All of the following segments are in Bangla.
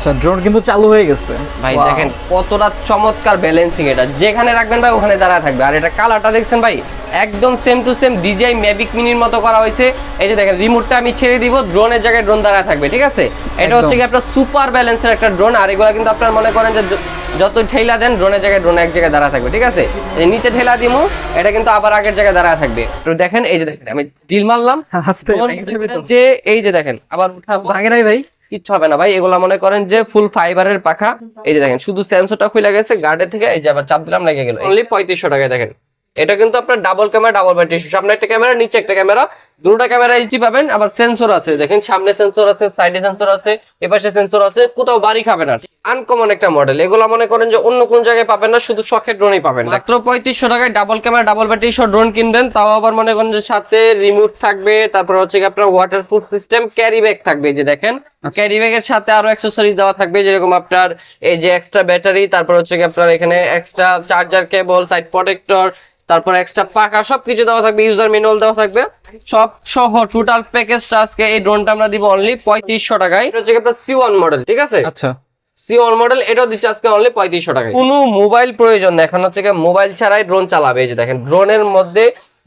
আচ্ছা, ড্রোন কিন্তু চালু হয়ে গেছে ভাই Wow! দেখেন কতটা চমৎকার ব্যালেন্সিং, এটা যেখানে রাখবেন ভাই ওখানে দাঁড়ায় থাকবে। আর এটা কালারটা দেখছেন ভাই একদম সেম টু সেম ডিজাই ম্যাভিক মিনির মতো করা হয়েছে। এই যে দেখেন রিমোটটা আমি ছেড়ে দিব, ড্রোনের জায়গায় ড্রোন দাঁড়ায় থাকবে, ঠিক আছে। এটা হচ্ছে কি আপনার সুপার ব্যালেন্সের একটা ড্রোন। আর এগুলো কিন্তু আপনার মনে করেন যে যত ঠেলা দেন ড্রোনের জায়গায় ড্রোন এক জায়গায় দাঁড়ায় থাকবে, ঠিক আছে। এই নিচে ঠেলা দিমু, এটা কিন্তু আবার আগের জায়গায় দাঁড়ায় থাকবে। তো দেখেন এই যে দেখেন আমি ডিল মারলাম, আস্তে যে এই যে দেখেন আবার উঠাবো, ভাঙে নাই ভাই? কিচ্ছু হবে না ভাই। এগুলা মনে করেন যে ফুল ফাইবারের পাখা। এই যে দেখেন শুধু সেন্সরটা খুলে গেছে গার্ডের থেকে, এই যে আবার চাপ দিলাম লেগে গেল। অনলি 3500 টাকায় দেখেন। এটা কিন্তু আপনার ডাবল ক্যামেরা, ডাবল ব্যাটারি, সামনে একটা ক্যামেরা নিচে একটা ক্যামেরা, দুটোটা ক্যামেরা এইচডি পাবেন। আবার সেন্সর আছে দেখেন, সামনে সেন্সর আছে, সাইডে সেন্সর আছে, এপাশে সেন্সর আছে, কোথাও বাড়ি খাবে না। আনকমন একটা মডেল। এগুলা মনে করেন যে অন্য কোন জায়গায় পাবেন না, শুধু শখের ড্রোনই পাবেন। মাত্র 3500 টাকায় ডাবল ক্যামেরা, ডাবল ব্যাটারি সহ ড্রোন কিনবেন, তাও আবার মনে করেন যে সাথে রিমোট থাকবে, তারপর হচ্ছে আপনার ওয়াটারপ্রুফ সিস্টেম, ক্যারি ব্যাগ থাকবে। এই যে দেখেন ক্যারি ব্যাগের সাথে আরো অ্যাকসেসরিজ দেওয়া থাকবে, যেরকম আপনার এই যে এক্সট্রা ব্যাটারি, তারপর হচ্ছে আপনার এখানে extra charger cable, side protector, তারপর এক্সট্রা পাকা সবকিছু দেওয়া থাকবে, ইউজার ম্যানুয়াল দেওয়া থাকবে, সব সহ টোটাল প্যাকেজটা আজকে এই ড্রোনটা আমরা দিব অনলি 3500 টাকায়। এটা হচ্ছে আপনার C1 মডেল, ঠিক আছে। আচ্ছা, C1 মডেল, এটাও দিচ্ছে আজকে অনলি 3500 টাকায়। কোনো মোবাইল প্রয়োজন না, এখন হচ্ছে মোবাইল ছাড়াই ড্রোন চালাবে। এই যে দেখেন ড্রোনের মধ্যে,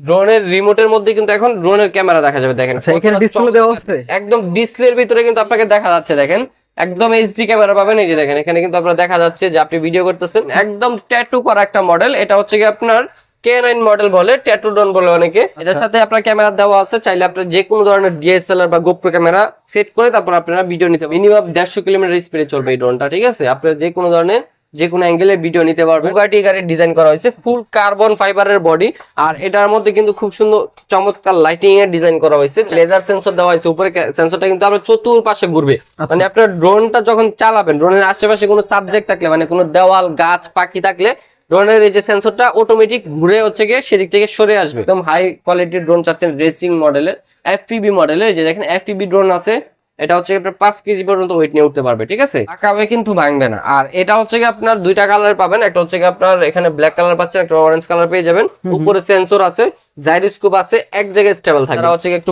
ড্রোনের রিমোটের মধ্যে কিন্তু এখন ড্রোনের ক্যামেরা দেখা যাবে। দেখেন এখানে ডিসপ্লে দেওয়া আছে, একদম ডিসপ্লের ভিতরে কিন্তু আপনাকে দেখা যাচ্ছে, দেখেন একদম এইচডি ক্যামেরা পাবেন। এই যে দেখেন এখানে কিন্তু আপনার দেখা যাচ্ছে যে আপনি ভিডিও করতেছেন, একদম ট্যাটু করা একটা মডেল। এটা হচ্ছে কি আপনার K9 মডেল বলে, ট্যাটু ড্রোন বলে অনেকে। এটার সাথে আপনার ক্যামেরা দেওয়া আছে, চাইলে আপনার যে কোনো ধরনের ডিএসএলআর বা গোপ্রো ক্যামেরা সেট করে তারপর আপনারা ভিডিও নিতে পারবেন। মিনিমাম 150 কিলোমিটার স্পিডে চলবে এই ড্রোনটা, ঠিক আছে। আপনার যে কোনো ধরনের যে কোনো অ্যাঙ্গেলে ভিডিও নিতে পারবেন। বুগাটি গাড়ির ডিজাইন করা হয়েছে, ফুল কার্বন ফাইবারের বডি। আর এটার মধ্যে কিন্তু খুব সুন্দর চমৎকার লাইটিং এর ডিজাইন করা হয়েছে, লেজার সেন্সর দেওয়া হয়েছে উপরে। সেন্সরটা কিন্তু আপনার চতুর্পাশে ঘুরবে, মানে আপনার ড্রোনটা যখন চালাবেন, ড্রোনের আশেপাশে কোনো সাবজেক্ট থাকলে, মানে কোনো দেওয়াল, গাছ, পাখি থাকলে ড্রোনের এই যে সেন্সরটা অটোমেটিক ঘুরে হচ্ছে গিয়ে সেদিক থেকে সরে আসবে। একদম হাই কোয়ালিটির ড্রোন চাচ্ছেন রেসিং মডেলের, FPV মডেলের। যে দেখেন FPV ড্রোন আছে, এটা হচ্ছে আপনার 5 কেজি পর্যন্ত ওয়েট নিয়ে উঠতে পারবে, ঠিক আছে। আঁকাবে কিন্তু ভাঙবে না। আর এটা হচ্ছে কি আপনার দুইটা কালার পাবেন, একটা হচ্ছে কি আপনার এখানে ব্ল্যাক কালার পাচ্ছেন, একটা অরেঞ্জ কালার পেয়ে যাবেন। উপরে সেন্সর আছে, জাইরোস্কোপ আছে, এক জায়গায় স্টেবল থাকবে। এটা হচ্ছে একটু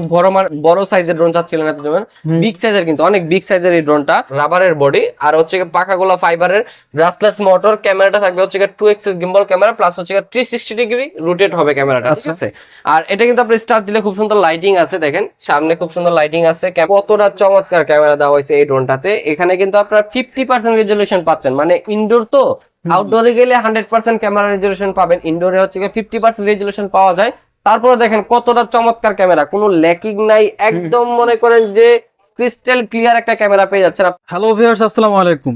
বড় সাইজের ড্রোন চাচ্ছিলেন এত যাবেন, বিগ সাইজের, কিন্তু অনেক বিগ সাইজের এই ড্রোনটা। রাবারের বডি, আর হচ্ছে পাখাগুলো ফাইবারের, ব্রাসলেস মোটর। ক্যামেরাটা থাকবে হচ্ছে 2x গিম্বল ক্যামেরা, প্লাস হচ্ছে 360 ডিগ্রি রোটেট হবে ক্যামেরাটা, ঠিক আছে। আর এটা কিন্তু আপনি স্টার্ট দিলে খুব সুন্দর লাইটিং আছে, দেখেন সামনে খুব সুন্দর লাইটিং আছে। কতটা চমৎকার ক্যামেরা দেওয়া হয়েছে এই ড্রোনটাতে। এখানে কিন্তু আপনার 50% রেজলিউশন পাচ্ছেন, মানে ইনডোর তো, আউটডোরে গেলে 100% ক্যামেরা রেজলিউশন পাবেন, ইনডোরে হচ্ছে 50% রেজলিউশন পাওয়া যায়। তারপরে দেখেন কতটা চমৎকার ক্যামেরা, কোনো ল্যাকিং নাই, একদম মনে করেন যে ক্রিস্টাল ক্লিয়ার একটা ক্যামেরা পেয়ে যাচ্ছেন। হ্যালো ভিউয়ার্স, আসসালামু আলাইকুম।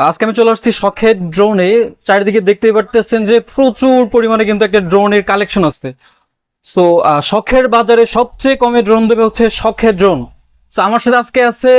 আজকে আমি চলে আসছি শখের ড্রোনে। চারিদিকে দেখতেই পারতেছেন যে প্রচুর পরিমাণে কিন্তু একটা ড্রোনের কালেকশন আছে। সো শখের বাজারে সবচেয়ে কমে ড্রোন দেবে হচ্ছে শখের ড্রোন। সো আমার সাথে আজকে আছে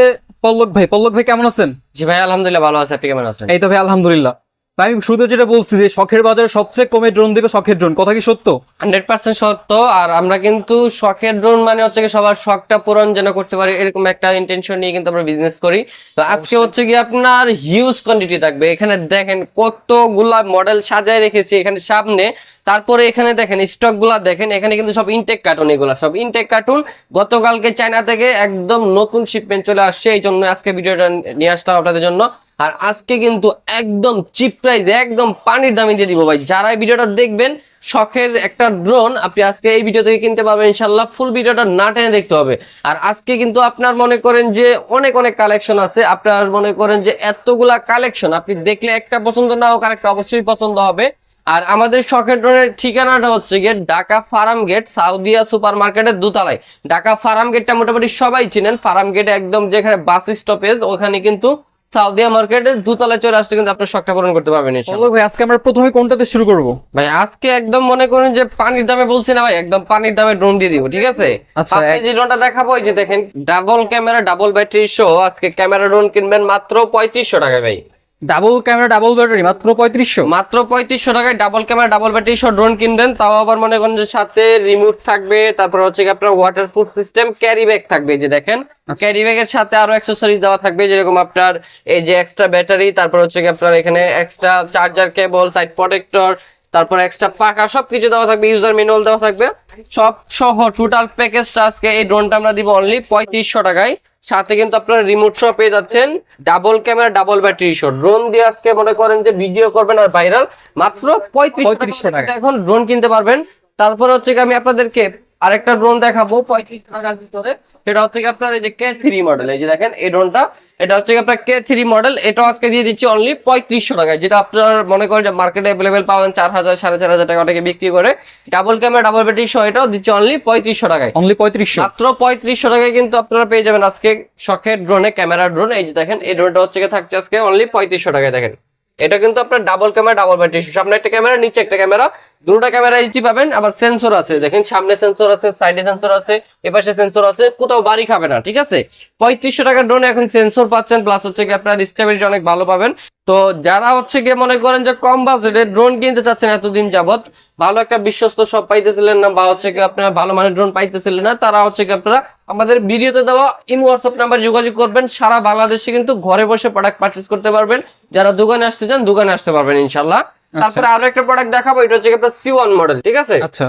পল্লক ভাই। পল্লক ভাই কেমন আছেন? জি ভাই আলহামদুলিল্লাহ ভালো আছে, আপনি কেমন আছেন? এই তো ভাই আলহামদুলিল্লাহ। আমি শুধু যেটা বলছি যে শখের বাজারে সবচেয়ে কমে ড্রোন দেবে শখের ড্রোন, কথা কি সত্য? 100% সত্য। আর আমরা কিন্তু শখের ড্রোন মানে হচ্ছে কি সবার শখটা পূরণ যেন করতে পারি, এরকম একটা ইন্টেনশন নিয়ে কিন্তু আমরা বিজনেস করি। তো আজকে হচ্ছে কি আপনার হিউজ কোয়ান্টিটি থাকবে। এখানে দেখেন কতগুলা মডেল সাজায় রেখেছি এখানে সামনে। তারপরে এখানে দেখেন স্টক গুলা দেখেন, এখানে কিন্তু সব ইনটেক কার্টুন, এগুলা সব ইনটেক কার্টুন। গতকালকে চায়না থেকে একদম নতুন শিপমেন্ট চলে আসছে, এই জন্য আজকে ভিডিওটা নিয়ে আসলাম আপনাদের জন্য। আর আজকে কিন্তু একদম চিপ প্রাইস, একদম পানির দামে দিয়ে দিব ভাই। যারা এই ভিডিওটা দেখবেন, শখের একটা ড্রোন আপনি আজকে এই ভিডিও থেকে কিনতে পারবেন ইনশাল্লাহ। ফুল ভিডিওটা না টেনে দেখতে হবে। আর আজকে কিন্তু আপনার মনে করেন যে অনেক অনেক কালেকশন আছে, আপনার মনে করেন যে এতগুলা কালেকশন আপনি দেখলে একটা পছন্দ না হোক, আর একটা অবশ্যই পছন্দ হবে। আর আমাদের শখের ড্রোনের ঠিকানাটা হচ্ছে গিয়ে ঢাকা ফার্ম গেট, সাউদিয়া সুপার মার্কেটের দোতলায়। ঢাকা ফার্ম গেটটা মোটামুটি সবাই চিনেন। ফার্ম গেট একদম যেখানে বাস স্টপেজ, ওখানে কিন্তু সাউদিয়া মার্কেটের দোতলায় চলে আসলে কিন্তু আপনার শখটা পূরণ করতে পারবেন ইনশাআল্লাহ। পল্লক ভাই, আজকে আমরা প্রথমে কোনটাতে শুরু করব? ভাই আজকে একদম মনে করেন যে পানির দামে বলছি না ভাই, একদম পানির দামে ড্রোন দিয়ে দিব, ঠিক আছে। আচ্ছা, আজকে যে ড্রোনটা দেখাবো, এই যে দেখেন ডাবল ক্যামেরা, ডাবল ব্যাটারি সহ আজকে ক্যামেরা ড্রোন কিনবেন মাত্র 3500 টাকায় ভাই। ডাবল ক্যামেরা, ডাবল ব্যাটারি মাত্র 3500? মাত্র 3500 টাকায় ডাবল ক্যামেরা, ডাবল ব্যাটারি সহ ড্রোন কিনবেন, তাও আবার মনে করেন যে সাথে রিমোট থাকবে, তারপর হচ্ছে আপনার ওয়াটারপ্রুফ সিস্টেম, ক্যারি ব্যাগ থাকবে। যে দেখেন ক্যারি ব্যাগের সাথে আরো অ্যাকসেসরিজ দেওয়া থাকবে, যেরকম আপনার এই যে এক্সট্রা ব্যাটারি, তারপর হচ্ছে আপনার এখানে extra charger cable, side protector, তারপর এক্সট্রা পাকা সবকিছু দেওয়া থাকবে, ইউজার ম্যানুয়াল দেওয়া থাকবে, সব সহ টোটাল প্যাকেজটা আজকে এই ড্রোনটা আমরা দিব অনলি 3500 টাকায়। সাথে কিন্তু আপনারা রিমোট সহ পেয়ে যাচ্ছেন, ডাবল ক্যামেরা ডাবল ব্যাটারি সহ। ড্রোন দিয়ে আজকে মনে করেন যে ভিডিও করবেন আর ভাইরাল, মাত্র 3500 টাকা এখন ড্রোন কিনতে পারবেন। তারপর হচ্ছে কি আমি আপনাদেরকে আরেকটা ড্রোন দেখাবো 35 টাকার ভিতরে, সেটা হচ্ছে কি আপনার এই যে K3 মডেল। এই যে দেখেন এই ড্রোনটা, এটা হচ্ছে কি আপনার K3 মডেল। এটা আজকে দিয়ে দিচ্ছি অনলি 3500 টাকায়, যেটা আপনার মনে করেন যে মার্কেটে अवेलेबल পাবেন 4000 4500 টাকা অনেকে বিক্রি করে। ডাবল ক্যামেরা ডাবল ব্যাটারি সহ এটাও দিচ্ছি অনলি 3500 টাকায়, অনলি 3500, মাত্র 3500 টাকায় কিন্তু আপনারা পেয়ে যাবেন আজকে শখের ড্রোনে, ক্যামেরা ড্রোন। এই যে দেখেন এই ড্রোনটা হচ্ছে কি থাকছে আজকে অনলি 3500 টাকায়। দেখেন এটা কিন্তু আপনার ডাবল ক্যামেরা ডাবল ব্যাটারি, সামনে একটা ক্যামেরা নিচে একটা ক্যামেরা, দুটো ক্যামেরা এইচডি পাবেন। আবার সেন্সর আছে, দেখেন সামনে সেন্সর আছে, সাইডে সেন্সর আছে, এপাশে সেন্সর আছে, কোথাও বাড়ি খাবে না, ঠিক আছে। 3500 টাকার ড্রোনে এখন সেন্সর পাচ্ছেন, প্লাস হচ্ছে কি আপনার স্টেবিলিটি অনেক ভালো পাবেন। তো যারা হচ্ছে গিয়ে মনে করেন যে কম বাজেটে ড্রোন কিনতে চাচ্ছেন, এতদিন যাবত ভালো একটা বিশ্বস্ত সব পাইতেছিলেন না, বা হচ্ছে কি আপনারা ভালো মানের ড্রোন পাইতেছিলেন না, তারা হচ্ছে কি আপনারা আমাদের ভিডিওতে দেওয়া ইমো হোয়াটসঅ্যাপ নাম্বার যোগাযোগ করবেন। সারা বাংলাদেশে কিন্তু ঘরে বসে প্রোডাক্ট পারচেজ করতে পারবেন। যারা দোকানে আসতে চান দোকানে আসতে পারবেন ইনশাল্লাহ। তারপরে আরো একটা প্রোডাক্ট দেখাবো, এটা হচ্ছে আপনার C1 মডেল, ঠিক আছে। আচ্ছা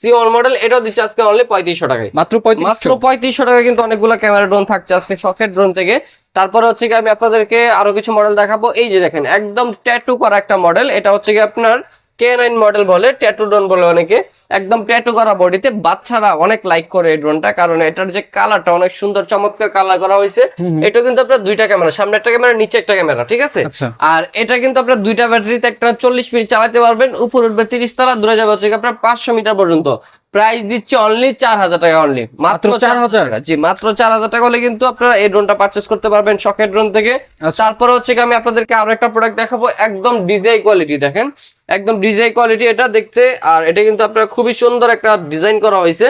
C1 মডেল, এটাও দিচ্ছে আজকে অনলি 3500 টাকায়, মাত্র মাত্র 3500 টাকায় কিন্তু অনেকগুলো ক্যামেরা ড্রোন থাকছে আজকে শখের ড্রোন থেকে। তারপরে হচ্ছে কি আমি আপনাদেরকে আরো কিছু মডেল দেখাবো। এই যে দেখেন একদম ট্যাটু করা একটা মডেল, এটা হচ্ছে কি আপনার K9 মডেল বলে, ট্যাটু ড্রোন বলে অনেকে। একদম ট্যাটু করা বডিতে, বাচ্চারা অনেক লাইক করে এই ড্রোনটা, কারণ এটার যে কালারটা অনেক সুন্দর চমৎকার কালার করা হয়েছে। এটা কিন্তু আপনার দুইটা ক্যামেরা, সামনে একটা ক্যামেরা নিচে একটা ক্যামেরা, ঠিক আছে। আর এটা কিন্তু আপনার দুইটা ব্যাটারিতে একটা 40 মিনিট চালাতে পারবেন, উপর উঠবে 30 তলা, দূরে যাবে হচ্ছে আপনার 500 মিটার পর্যন্ত। প্রাইস দিচ্ছি অনলি 4000 টাকা, অনলি মাত্র 4000 টাকা। জি মাত্র 4000 টাকা হলে কিন্তু আপনারা এই ড্রোনটা পারচেজ করতে পারবেন শখের ড্রোন থেকে। তারপরে হচ্ছে কি আমি আপনাদেরকে আরো একটা প্রোডাক্ট দেখাবো, একদম ডিজাই কোয়ালিটি, দেখেন একদম ডিজাই কোয়ালিটি এটা দেখতে। আর এটা কিন্তু আপনার খুবই সুন্দর একটা ডিজাইন করা হয়েছে।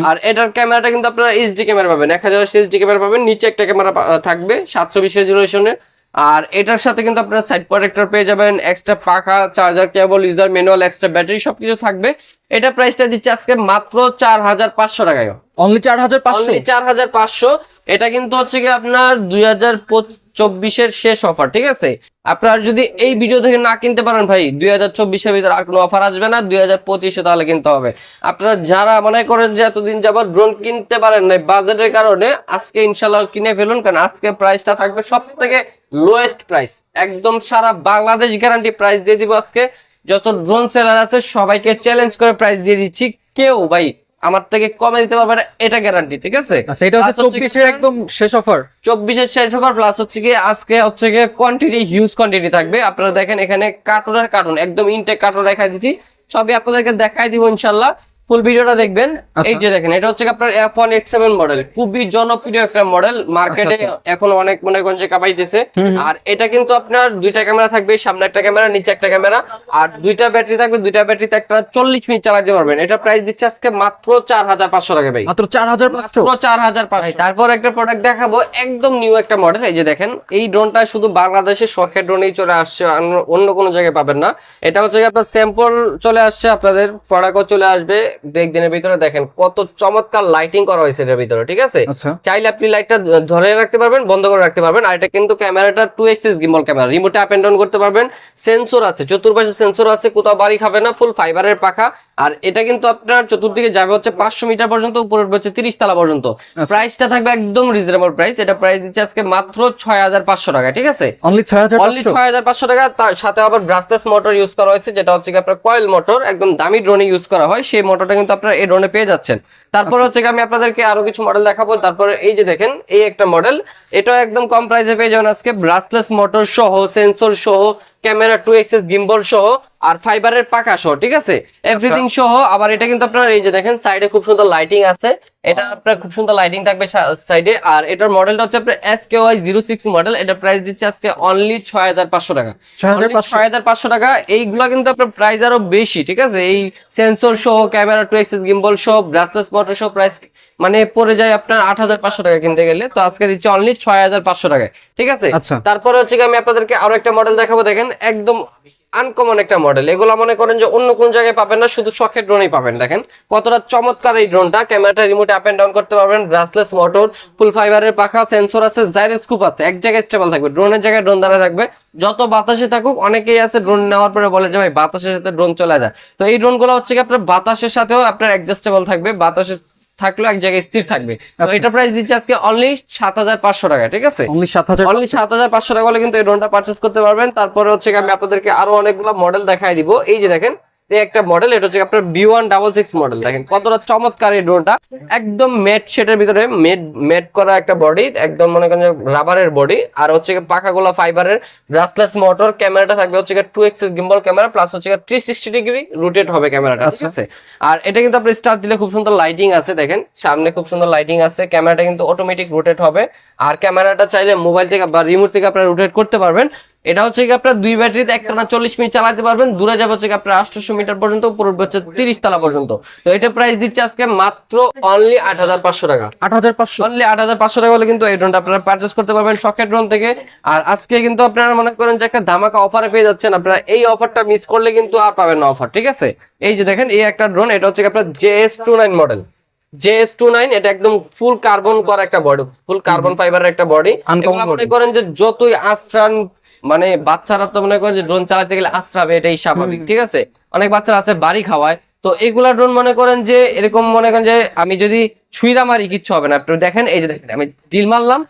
আর এটার ক্যামেরাটা কিন্তু আপনারা এইচডি ক্যামেরা পাবেন, 1080 এইচডি ক্যামেরা পাবেন, নিচে একটা ক্যামেরা থাকবে 720 রেজোলিউশনের। আর এটার সাথে কিন্তু আপনারা সাইড প্রোটেক্টর পেয়ে যাবেন, এক্সট্রা পাখা, charger cable, user manual, extra battery সবকিছু থাকবে। এটা প্রাইসটা দিচ্ছে আজকে মাত্র 4500 টাকায়, অনলি 4500, অনলি 4500। এটা কিন্তু হচ্ছে কি আপনার 2024-এর শেষ অফার, ঠিক আছে। আপনার যদি এই ভিডিও থেকে না কিনতে পারেন ভাই, 2024-এর ভিতরে আর কোনো অফার আসবে না, 2025-এ তাহলে কিনতে হবে। আপনারা যারা মনে করেন যে এতদিন যাবত ড্রোন কিনতে পারেন না বাজেটের কারণে, আজকে ইনশাল্লাহ কিনে ফেলুন, কারণ আজকে প্রাইসটা থাকবে সব থেকে লোয়েস্ট প্রাইস, একদম সারা বাংলাদেশ গ্যারান্টি প্রাইস দিয়ে দিব আজকে। যত ড্রোন সেলার আছে সবাইকে চ্যালেঞ্জ করে প্রাইস দিয়ে দিচ্ছি, কেউ ভাই আমার থেকে কমে দিতে পারবে না, এটা গ্যারান্টি, ঠিক আছে। আচ্ছা এটা হচ্ছে 24-এর একদম শেষ অফার, 24-এর শেষ অফার, প্লাস হচ্ছে কি আজকে হচ্ছে কি কোয়ান্টিটি হিউজ কোয়ান্টিটি থাকবে। আপনারা দেখেন এখানে কার্টুন আর কার্টুন, একদম ইনটেক কার্টুন রেখা দিচ্ছি, সবই আপনাদেরকে দেখাই দিব ইনশাল্লাহ, ফুল ভিডিওটা দেখবেন। এই যে দেখেন এটা হচ্ছে আপনার F187 মডেল, খুবই জনপ্রিয় একটা মডেল, মার্কেটে এখন অনেক মনে করেন যে কামাইতেছে। আর এটা কিন্তু আপনার দুইটা ক্যামেরা থাকবে, সামনে একটা ক্যামেরা নিচে একটা ক্যামেরা, আর দুইটা ব্যাটারি থাকবে, দুইটা ব্যাটারিতে একটা 40 মিনিট চালাতে পারবেন। এটা প্রাইস দিচ্ছে আজকে মাত্র 4500 টাকা ভাই, মাত্র 4500, মাত্র 4500। তারপর একটা প্রোডাক্ট দেখাবো, একদম নিউ একটা মডেল। এই যে দেখেন এই ড্রোনটা শুধু বাংলাদেশে শখের ড্রোনেই চলে আসছে, অন্য কোনো জায়গায় পাবেন না। এটা হচ্ছে আপনার স্যাম্পল চলে আসছে, আপনাদের প্রোডাক্টও চলে আসবে একদিনের ভিতরে। দেখেন কত চমৎকার লাইটিং করা হয়েছে এর ভিতরে, ঠিক আছে। চাইলে আপনি লাইটটা ধরে রাখতে পারবেন, বন্ধ করে রাখতে পারবেন। আর এটা কিন্তু ক্যামেরাটা 2 এক্সিস গিম্বল ক্যামেরা, রিমোটে আপ এন্ড ডাউন করতে পারবেন। সেন্সর আছে, চতুর্পাশে সেন্সর আছে, কোথাও বাড়ি খাবে না, ফুল ফাইবারের পাখা। আর এটা কিন্তু আপনার চতুর্দিকে যাবে হচ্ছে 500 মিটার পর্যন্ত, উপরে হচ্ছে 30 তলা পর্যন্ত। প্রাইসটা থাকবে একদম রিজনেবল প্রাইস, এটা প্রাইস দিচ্ছে আজকে মাত্র 6500 টাকা, ঠিক আছে। অনলি 6500 টাকা। তার সাথে আবার ব্রাসলেস মোটর ইউজ করা হয়েছে, যেটা হচ্ছে আপনার কয়েল মোটর, একদম দামি ড্রোনে ইউজ করা হয়, সেই মোটরটা কিন্তু আপনারা এই ড্রোনে পেয়ে যাচ্ছেন। তারপর হচ্ছে আমি আপনাদেরকে আরো কিছু মডেল দেখাবো। তারপরে এই যে দেখেন এই একটা মডেল, এটা একদম কম প্রাইসে পেয়ে যাবেন আজকে, ব্রাসলেস মোটর সহ, সেন্সর সহ, ক্যামেরা 2 এক্সিস গিম্বল সহ, আর ফাইবারের পাকা সহ, ঠিক আছে, এভরিথিং সহ। আবার এটা কিন্তু আপনার এই যে দেখেন সাইডে খুব সুন্দর লাইটিং আছে, এটা আপনার খুব সুন্দর লাইটিং থাকবে সাইডে। আর এটার মডেলটা হচ্ছে আপনার SKY06 মডেল, এটা প্রাইস দিচ্ছে আজকে অনলি 6500 টাকা, 6500 টাকা। এইগুলা কিন্তু আপনার প্রাইস আরো বেশি, ঠিক আছে। এই সেন্সর সহ, ক্যামেরা 2 এক্সিস গিম্বল সহ, ব্রাসলেস মোটর সহ প্রাইস মানে পড়ে যায় আপনার 8500 টাকা কিনতে গেলে, তো আজকে দিচ্ছে অনলি 6500 টাকায়, ঠিক আছে। তারপরে হচ্ছে আমি আপনাদেরকে আরো একটা মডেল দেখাবো, দেখেন একদম আনকমন একটা মডেল, এগুলা মনে করেন যে অন্য কোন জায়গায় পাবেন না, শুধু শখের ড্রোনেই পাবেন। দেখেন কতটা চমৎকার এই ড্রোনটা, ক্যামেরাটা রিমোটে আপ এন্ড ডাউন করতে পারবেন, ব্রাসলেস মোটর, ফুল ফাইবারের পাখা, সেন্সর আছে, জাইরোস্কোপ আছে, এক জায়গায় স্টেবল থাকবে, ড্রোনের জায়গায় ড্রোন দাঁড়া থাকবে, যত বাতাসে থাকুক। অনেকেই আছে ড্রোন নেওয়ার পরে বলে যে ভাই বাতাসের সাথে ড্রোন চলে যায়, তো এই ড্রোন গুলো হচ্ছে কি আপনার বাতাসের সাথেও আপনার অ্যাডজাস্টেবল থাকবে, বাতাসের থাকলেও এক জায়গায় স্থির থাকবে। তো এটা প্রাইস দিচ্ছে আজকে অনলি 7,500 টাকা, ঠিক আছে? অনলি 7,000, অনলি 7,500 টাকা হলে কিন্তু এই ড্রোনটা পারচেস করতে পারবেন। তারপরে হচ্ছে আমি আপনাদেরকে আরো অনেকগুলো মডেল দেখাই দিব। এই যে দেখেন, এই একটা মডেল, এটা হচ্ছে আপনার B166 মডেল। দেখেন কতটা চমৎকার এই ড্রোনটা, একদম ম্যাট শেডের ভিতরে ম্যাট করা একটা বডি, একদম মনে করেন রাবারের বডি, আর হচ্ছে পাখাগুলো ফাইবারের, ব্রাসলেস মোটর, ক্যামেরাটা থাকবে হচ্ছে 2x গিম্বল ক্যামেরা, প্লাস হচ্ছে 360 ডিগ্রি রোটেট হবে ক্যামেরাটা, ঠিক আছে? আর এটা কিন্তু আপনি স্টার্ট দিলে খুব সুন্দর লাইটিং আছে, দেখেন সামনে খুব সুন্দর লাইটিং আছে, ক্যামেরাটা কিন্তু অটোমেটিক রোটেট হবে। আর ক্যামেরাটা চাইলে মোবাইল থেকে বা রিমোট থেকে আপনারা রোটেট করতে পারবেন। এটা হচ্ছে কি আপনার 2 ব্যাটারিতে একটানা 40 মিনিট চালাতে পারবেন। দূরে যাবে হচ্ছে আপনার 800 মিটার পর্যন্ত, উপরে হচ্ছে 30 তলা পর্যন্ত। তো এটা প্রাইস দিচ্ছে আজকে মাত্র অনলি 8,500 টাকা। 8,500, অনলি 8,500 টাকা হলে কিন্তু এই ড্রোনটা আপনারা পারচেস করতে পারবেন শখের ড্রোন থেকে। আর আজকে কিন্তু আপনারা মনে করেন যে একটা ধামাকা অফারে পেয়ে যাচ্ছেন। আপনারা এই অফারটা মিস করলে কিন্তু আর পাবেন না অফার, ঠিক আছে? এই যে দেখেন, এই একটা ড্রোন, এটা হচ্ছে আপনার JS29 মডেল। JS29 এটা একদম ফুল কার্বন করা একটা বডি, ফুল কার্বন ফাইবারের একটা বডি। মনে করেন যে যতই আশ্রান, মানে বাচ্চারা তো মনে করেন যে ড্রোন চালাতে গেলে আশ্রাবে, এটাই স্বাভাবিক, ঠিক আছে? অনেক বাচ্চারা আছে বাড়ি খাওয়ায়, তো এগুলা ড্রোন মনে করেন যে এরকম মনে করেন যে আমি যদি ছুঁড়া মারি কিচ্ছু হবে না। আপনি দেখেন, এই যে দেখেন আমি ডিল মারলাম,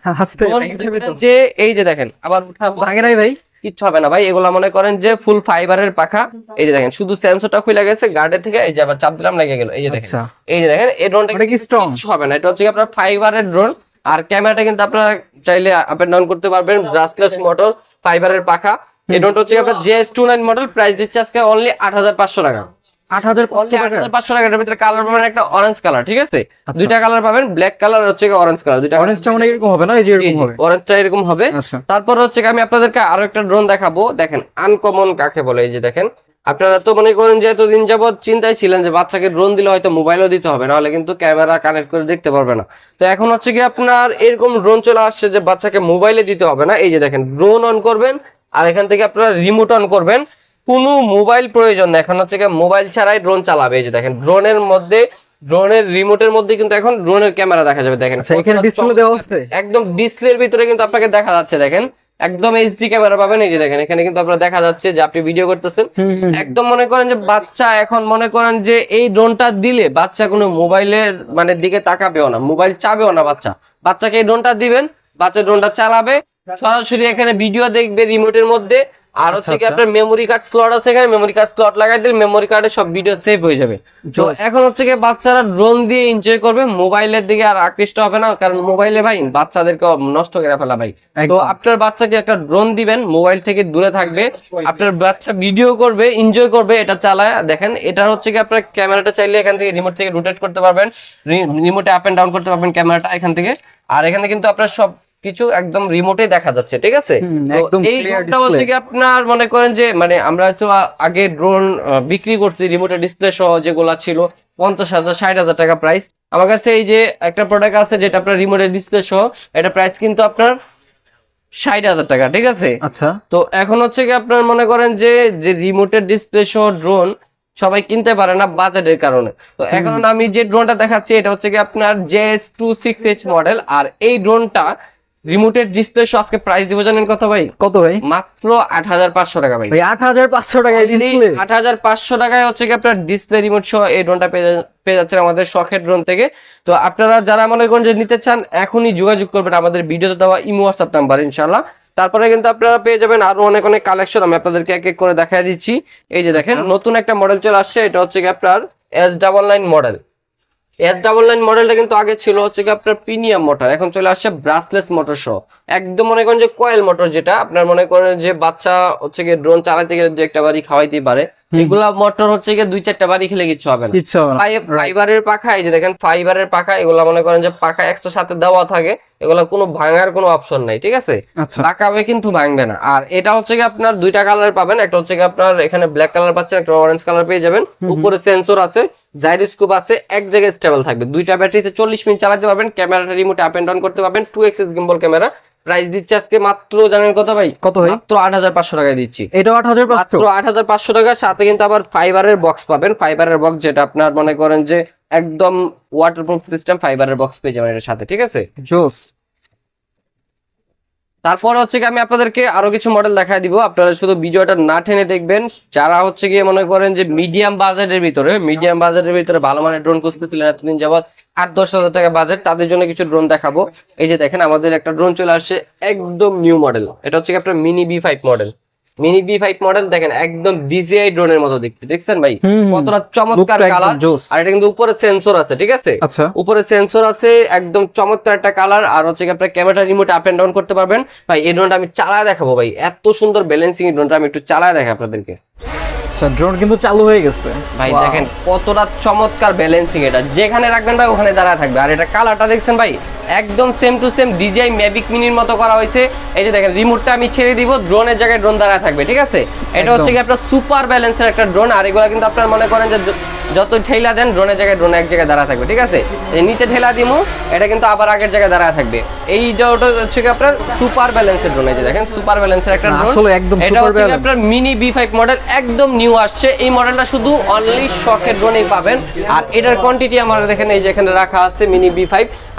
যে এই যে দেখেন আবার উঠাবো, ভাঙে নাই ভাই, কিচ্ছু হবে না ভাই। এগুলা মনে করেন যে ফুল ফাইবারের পাখা। এই যে দেখেন শুধু সেন্সরটা খুলে গেছে গার্ডের থেকে, এই যে আবার চাপ দিলাম লেগে গেল। এই যে দেখেন, এই যে দেখেন এই ড্রোনটা কিচ্ছু হবে না। এটা হচ্ছে আপনার ফাইবারের ড্রোন। আর ক্যামেরাটা কিন্তু আপনারা চাইলে আপ এন্ড ডাউন করতে পারবেন, ব্রাসলেস মোটর, ফাইবারের পাখা। এই ড্রোনটা হচ্ছে আপনার JS29 মডেল, প্রাইস দিচ্ছে আজকে অনলি 8,500 টাকা। 8,500 টাকার ভিতরে কালার পাবেন একটা অরেঞ্জ কালার, ঠিক আছে? দুইটা কালার পাবেন, ব্ল্যাক কালার আর হচ্ছে অরেঞ্জ কালার। দুইটা অরেঞ্জটা মানে এরকম হবে না, এই যে এরকম হবে, অরেঞ্জটা এরকম হবে। তারপর হচ্ছে আমি আপনাদেরকে আরো একটা ড্রোন দেখাবো। দেখেন আনকমন কাকে বলে। এই যে দেখেন, আপনারা তো মনে করেন যে এতদিন যাবত চিন্তায় ছিলেন যে বাচ্চাকে ড্রোন দিলে হয়তো মোবাইলও দিতে হবে, নাহলে কিন্তু ক্যামেরা কানেক্ট করে দেখতে পারবে না। তো এখন হচ্ছে কি আপনার এরকম ড্রোন চলে আসছে যে বাচ্চাকে মোবাইলে দিতে হবে না। এই যে দেখেন, ড্রোন অন করবেন আর এখান থেকে আপনারা রিমোট অন করবেন, কোনো মোবাইল প্রয়োজন না। এখন হচ্ছে মোবাইল ছাড়াই ড্রোন চালাবে। এই যে দেখেন, ড্রোনের মধ্যে, ড্রোনের রিমোটের মধ্যে কিন্তু এখন ড্রোনের ক্যামেরা দেখা যাবে। দেখেন এখানে ডিসপ্লে দেওয়া আছে, একদম ডিসপ্লের ভিতরে কিন্তু আপনাকে দেখা যাচ্ছে। দেখেন একদম HD ক্যামেরা পাবেন। এই যে দেখেন, এখানে কিন্তু আপনারা দেখা যাচ্ছে যে আপনি ভিডিও করতেছেন। একদম মনে করেন যে বাচ্চা, এখন মনে করেন যে এই ড্রোনটা দিলে বাচ্চা কোনো মোবাইলের মানে দিকে তাকাবেও না, মোবাইল চাবেও না। বাচ্চাকে এই ড্রোনটা দিবেন, বাচ্চা ড্রোনটা চালাবে, সরাসরি এখানে ভিডিও দেখবে রিমোটের মধ্যে। আর হচ্ছে কি আপনার মেমোরি কার্ড স্লট আছে, এখানে মেমোরি কার্ড স্লট লাগাই দিলে মেমোরি কার্ডে সব ভিডিও সেভ হয়ে যাবে। তো এখন হচ্ছে কি বাচ্চারা ড্রোন দিয়ে এনজয় করবে, মোবাইলের দিকে আর আকৃষ্ট হবে না। কারণ মোবাইলে ভাই বাচ্চাদেরকে নষ্ট করে ফেলা ভাই। তো আপনার বাচ্চাকে একটা ড্রোন দিবেন, মোবাইল থেকে দূরে থাকবে, আপনার বাচ্চা ভিডিও করবে, এনজয় করবে এটা চালায়। দেখেন এটা হচ্ছে কি আপনার ক্যামেরাটা চাইলে এখান থেকে রিমোট থেকে রোটেট করতে পারবেন, রিমোটে আপ এন্ড ডাউন করতে পারবেন ক্যামেরাটা এখান থেকে। আর এখানে কিন্তু আপনার সব কিছু একদম রিমোটে দেখা যাচ্ছে, ঠিক আছে? এই ড্রোনটা হচ্ছে কি আপনার মনে করেন যে মানে আমরা তো আগে ড্রোন বিক্রি করছি রিমোটের ডিসপ্লে সহ, যেগুলা ছিল 50,000 60,000 টাকা প্রাইস। আমার কাছে এই যে একটা প্রোডাক্ট আছে যেটা আপনার রিমোটের ডিসপ্লে সহ, এটা প্রাইস কিন্তু আপনার 60,000 টাকা, ঠিক আছে? আচ্ছা, তো এখন হচ্ছে কি আপনার মনে করেন যে রিমোটের ডিসপ্লে সহ ড্রোন সবাই কিনতে পারে না বাজেটের কারণে। তো এখন আমি যে ড্রোনটা দেখাচ্ছি এটা হচ্ছে কি আপনার JS26H মডেল। আর এই ড্রোনটা রিমোটের ডিসপ্লে সহ আজকে প্রাইস দিব জানেন কত ভাই? কত ভাই? মাত্র 8,500 টাকা ভাই। 8,500 টাকায় ডিসপ্লে, 8,500 টাকায় হচ্ছে কি আপনার ডিসপ্লে রিমোট সহ এই ড্রোনটা পেয়ে যাচ্ছেন আমাদের শখের ড্রোন থেকে। তো আপনারা যারা মনে করেন যে নিতে চান, এখনই যোগাযোগ করবেন আমাদের ভিডিওতে দেওয়া ইমো হোয়াটসঅ্যাপ নাম্বার ইনশাআল্লাহ। তারপরে কিন্তু আপনারা পেয়ে যাবেন আরো অনেক অনেক কালেকশন, আমি আপনাদেরকে এক এক করে দেখাই দিচ্ছি। এই যে দেখেন, নতুন একটা মডেল চলে আসছে, এটা হচ্ছে কি আপনার S99 মডেল। S99 মডেলটা কিন্তু আগে ছিল হচ্ছে কি আপনার প্রিমিয়াম মোটর, এখন চলে আসছে ব্রাসলেস মোটর সহ। একদম মনে করেন যে কয়েল মোটর, যেটা আপনার মনে করেন যে বাচ্চা হচ্ছে কি ড্রোন চালাতে গেলে দু একটা বাড়ি খাওয়াইতেই পারে। এগুলা মোটর হচ্ছে কি 2-4টা বাড়ি খেলে কিচ্ছু হবে না। ফাইবারের পাখা, এই যে দেখেন ফাইবারের পাখা, এগুলা মনে করেন যে পাখা এক্সট্রা সাথে দেওয়া থাকে, এগুলা কোনো ভাঙার কোনো অপশন নাই, ঠিক আছে? বাঁকাবে কিন্তু ভাঙবে না। আর এটা হচ্ছে কি আপনার দুইটা কালার পাবেন, একটা হচ্ছে কি আপনার এখানে ব্ল্যাক কালার পাচ্ছেন, একটা অরেঞ্জ কালার পেয়ে যাবেন। উপরে সেন্সর আছে, জাইরোস্কোপ আছে, এক জায়গায় স্টেবল থাকবে। দুইটা ব্যাটারিতে 40 মিনিট চালাতে পারবেন, ক্যামেরাটা রিমোটে আপ এন্ড ডাউন করতে পারবেন, 2x গিম্বল ক্যামেরা। প্রাইস দিচ্ছে আজকে মাত্র জানেন কত ভাই? কত ভাই? মাত্র 8,500 টাকায় দিচ্ছি। এটাও 8,500, মাত্র 8,500 টাকা। সাথে কিন্তু আবার ফাইবারের বক্স পাবেন, ফাইবারের বক্স যেটা আপনার মনে করেন যে একদম ওয়াটারপ্রুফ সিস্টেম, ফাইবারের বক্স পেয়ে যাবেন এর সাথে, ঠিক আছে? জোস। তারপর হচ্ছে কি আমি আপনাদেরকে আরো কিছু মডেল দেখায় দিব, আপনারা শুধু ভিডিওটা না টেনে দেখবেন। যারা হচ্ছে গিয়ে মনে করেন যে মিডিয়াম বাজেটের ভিতরে ভালো মানের ড্রোন খুঁজতেছিলেন এতদিন যাবত, 8-10 হাজার টাকা বাজেট, তাদের জন্য কিছু ড্রোন দেখাবো। এই যে দেখেন আমাদের একটা ড্রোন চলে আসছে একদম নিউ মডেল, এটা হচ্ছে কি আপনার মিনি B5 মডেল দেখেন, একদম DJI ড্রোনের মতো দেখতে, দেখছেন ভাই কতটা চমৎকার লুকটা কালার। একদম জোস। আর এটা কিন্তু উপরে সেন্সর আছে, ঠিক আছে, আচ্ছা উপরে সেন্সর আছে, একদম চমৎকার একটা কালার। আর হচ্ছে কি আপনার camera remote up and down করতে পারবেন। ভাই এই ড্রোনটা আমি চালায় দেখাবো ভাই, এত সুন্দর ব্যালেন্সিং এই ড্রোনটা, আমি একটু চালায় দেখাই আপনাদেরকে। স্যার ড্রোন কিন্তু চালু হয়ে গেছে ভাই Wow! দেখেন কতটা চমৎকার ব্যালেন্সিং, এটা যেখানে রাখবেন ভাই ওখানে দাঁড়ায় থাকবে। আর এটা কালারটা দেখছেন ভাই, একদম same to same DJI Mavic মিনির মতো করা হয়েছে। এই যে দেখেন রিমোটটা আমি ছেড়ে দিব, ড্রোনের জায়গায় ড্রোন দাঁড়ায় থাকবে, ঠিক আছে। এটা হচ্ছে কি আপনার সুপার ব্যালেন্সের একটা ড্রোন। আর এগুলো কিন্তু আপনার মনে করেন যে যত ঠেলা দেন ড্রোনের জায়গায় ড্রোন এক জায়গায় দাঁড়ায় থাকবে, ঠিক আছে। এই নিচে ঠেলা দিমু, এটা কিন্তু আবার আগের জায়গায় দাঁড়ায় থাকবে। এইটা হচ্ছে কি আপনার সুপার ব্যালেন্সের ড্রোন। এই যে দেখেন সুপার ব্যালেন্সের একটা না, ড্রোন, আসলে একদম এটা super হচ্ছে কি balance। আপনার মিনি B5 মডেল, একদম নিউ আসছে। এই মডেলটা শুধু অনলি শখের ড্রোনেই পাবেন। আর এটার কোয়ান্টিটি আমার দেখেন এই যে এখানে রাখা আছে মিনি B5।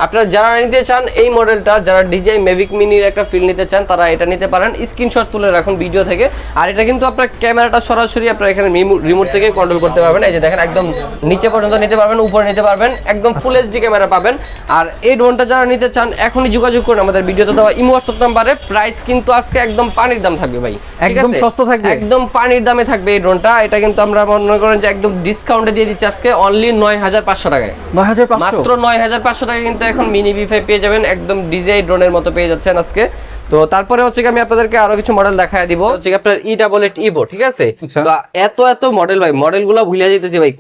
আপনারা যারা নিতে চান এই মডেলটা, যারা DJI Mavic মিনির একটা ফিল নিতে চান, তারা এটা নিতে পারেন, স্ক্রিনশট তুলে রাখুন ভিডিও থেকে। আর এটা কিন্তু আপনার ক্যামেরাটা সরাসরি আপনারা এখানে রিমোট থেকে কন্ট্রোল করতে পারবেন। এই যে দেখেন একদম নিচে পর্যন্ত নিতে পারবেন, উপরে নিতে পারবেন, একদম ফুল HD ক্যামেরা পাবেন। আর এই ড্রোনটা যারা নিতে চান এখনই যোগাযোগ করুন আমাদের ভিডিওতে দেওয়া ইমো হোয়াটসঅ্যাপ নাম্বারে। প্রাইস কিন্তু আজকে একদম পানির দাম থাকবে ভাই, ঠিক একদম আছে? সস্তা থাকবে। একদম পানির দামে থাকবে এই ড্রোনটা। এটা কিন্তু আমরা মনে করেন যে একদম ডিসকাউন্টে দিয়ে দিচ্ছি আজকে অনলি 9,500 টাকায়। 9,500 মাত্র 9,500 টাকা কিন্তু এখন মিনি B5 পেয়ে যাবেন, একদম DJI ড্রোনের মতো পেয়ে যাচ্ছেন আজকে। তো তারপরে হচ্ছে কি আমি আপনাদেরকে আরো কিছু মডেল দেখায় দিব, হচ্ছে কি আপনার E88 Evo, ঠিক আছে। আচ্ছা। তো এত মডেল ভাই, মডেলগুলো ভুলে যেতেছি ভাই,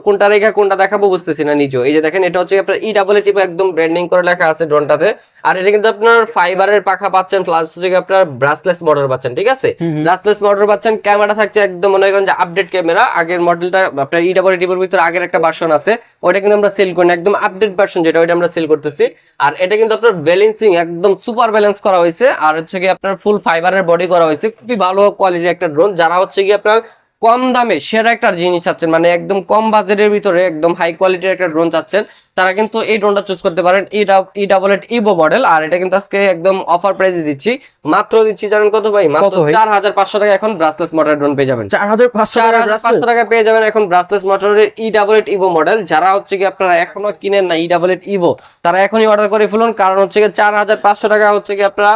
কোনটা রেখা কোনটা দেখাবো বুঝতেছি না নিজেও। এই যে দেখেন এটা হচ্ছে কি আপনার E88 Evo, একদম ব্র্যান্ডিং করে লেখা আছে ড্রোনটাতে। আর এটা কিন্তু আপনার ফাইবারের পাখা পাচ্ছেন, প্লাস হচ্ছে কি আপনার ব্রাসলেস মোটর পাচ্ছেন, ঠিক আছে। ব্রাসলেস মোটর পাচ্ছেন, ক্যামেরা থাকছে একদম মনে করেন যে আপডেট ক্যামেরা। আগের মডেলটা আপনার E88 Evo ভিতরে আগের একটা ভার্সন আছে, ওটা কিন্তু আমরা সেল করি না, একদম আপডেট ভার্সন যেটা, ওইটা আমরা সেল করতেছি। আর এটা কিন্তু আপনার ব্যালেন্সিং একদম সুপার ব্যালেন্স করা হয়েছে। আর হচ্ছে কি আপনার ফুল ফাইবারের বডি করা হয়েছে, খুবই ভালো কোয়ালিটির একটা ড্রোন। যারা হচ্ছে কি আপনার কম দামে সেরা একটা জিনিস চাচ্ছেন, মানে একদম কম বাজেটের ভিতরে একদম হাই কোয়ালিটির একটা ড্রোন চাচ্ছেন, তারা কিন্তু এই ড্রোনটা চুজ করতে পারেন, E88 Evo মডেল। আর এটা কিন্তু আজকে একদম অফার প্রাইসে দিচ্ছি, মাত্র দিচ্ছি জানেন কত ভাই? মাত্র 4,500 টাকা এখন ব্রাসলেস মোটরের ড্রোন পেয়ে যাবেন। 4,500 টাকা পেয়ে যাবেন এখন ব্রাসলেস মোটরের E88 Evo মডেল। যারা হচ্ছে কি আপনারা এখনো কিনেন না E88 Evo, তারা এখনই অর্ডার করে ফেলুন, কারণ হচ্ছে কি 4,500 টাকা হচ্ছে কি আপনারা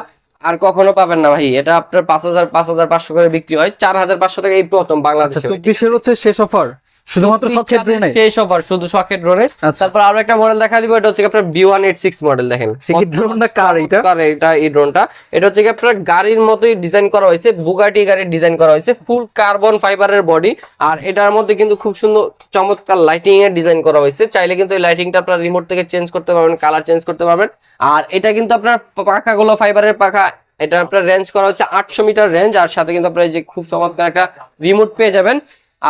আর কখনো পাবেন না ভাই। এটা আপনার 5,500 করে বিক্রি হয়, 4,500 টাকা এই প্রথম বাংলাদেশে। 24 হচ্ছে শেষ অফার শুধুমাত্র শখের ড্রোনে, শেষ অফার শুধু শখের ড্রোনে। তারপর আরো একটা মডেল দেখা দিব, এটা হচ্ছে আপনার B186 মডেল। দেখেন এই ড্রোনটা কার? এটা এই ড্রোনটা, এটা হচ্ছে কি আপনার গাড়ির মতোই ডিজাইন করা হয়েছে, বুগাটি গাড়ির ডিজাইন করা হয়েছে, ফুল কার্বন ফাইবারের বডি। আর এটার মধ্যে কিন্তু খুব সুন্দর চমৎকার লাইটিং এর ডিজাইন করা হয়েছে। চাইলে কিন্তু এই লাইটিংটা আপনার রিমোট থেকে চেঞ্জ করতে পারবেন, কালার চেঞ্জ করতে পারবেন। আর এটা কিন্তু আপনার পাখাগুলো ফাইবারের পাখা, এটা আপনার রেঞ্জ করা হচ্ছে 800 মিটার রেঞ্জ। আর সাথে কিন্তু আপনার যে খুব চমৎকার একটা রিমোট পেয়ে যাবেন।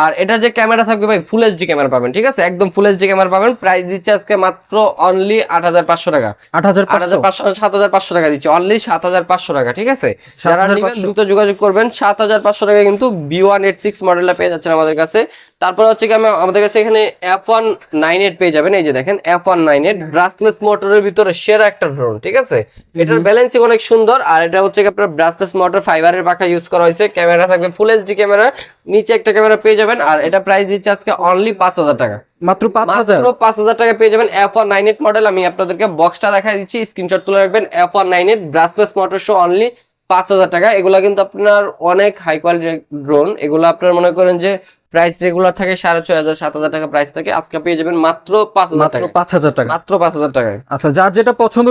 আর এটা যে ক্যামেরা থাকবে ভাই ফুল HD ক্যামেরা পাবেন, ঠিক আছে, একদম ফুল HD ক্যামেরা পাবেন। প্রাইস দিচ্ছে আজকে মাত্র অনলি 8,500 টাকা, 7,500 টাকা দিচ্ছে, অনলি 7,500 টাকা, ঠিক আছে। যারা নেবেন দ্রুত যোগাযোগ করবেন। 7,500 টাকা কিন্তু B186 মডেলটা পেয়ে যাচ্ছেন আমাদের কাছে। তারপর হচ্ছে কি আমাদের কাছে এখানে F198 পেয়ে যাবেন। এই যে দেখেন F198 ব্রাসলেস মোটরের ভিতরে সেরা একটা ড্রোন, ঠিক আছে। এটার ব্যালেন্সিং অনেক সুন্দর। আর এটা হচ্ছে কি আপনার ব্রাসলেস মোটর ফাইবারের পাখা ইউজ করা হয়েছে, ক্যামেরা থাকবে ফুল HD ক্যামেরা, নিচে একটা ক্যামেরা পেয়ে যাবেন। আর এটা প্রাইস দিচ্ছে আজকে অনলি 5,000 টাকা, মাত্র 5,000 টাকা পেয়ে যাবেন। F198 model. আমি আপনাদেরকে বক্সটা দেখাই দিচ্ছি, স্ক্রিনশট তুলে রাখবেন। F198 brushless motor show only 5,000 টাকা। এগুলা কিন্তু আপনার অনেক হাই কোয়ালিটির ড্রোন, এগুলো আপনার মনে করেন যে প্রাইস রেগুলার থাকে 6,500 7,000 টাকা প্রাইস থাকে, আজকে পেয়ে যাবেন মাত্র 5,000 টাকা, 5,000 টাকা, মাত্র 5,000 টাকায়। আচ্ছা, যার যেটা পছন্দ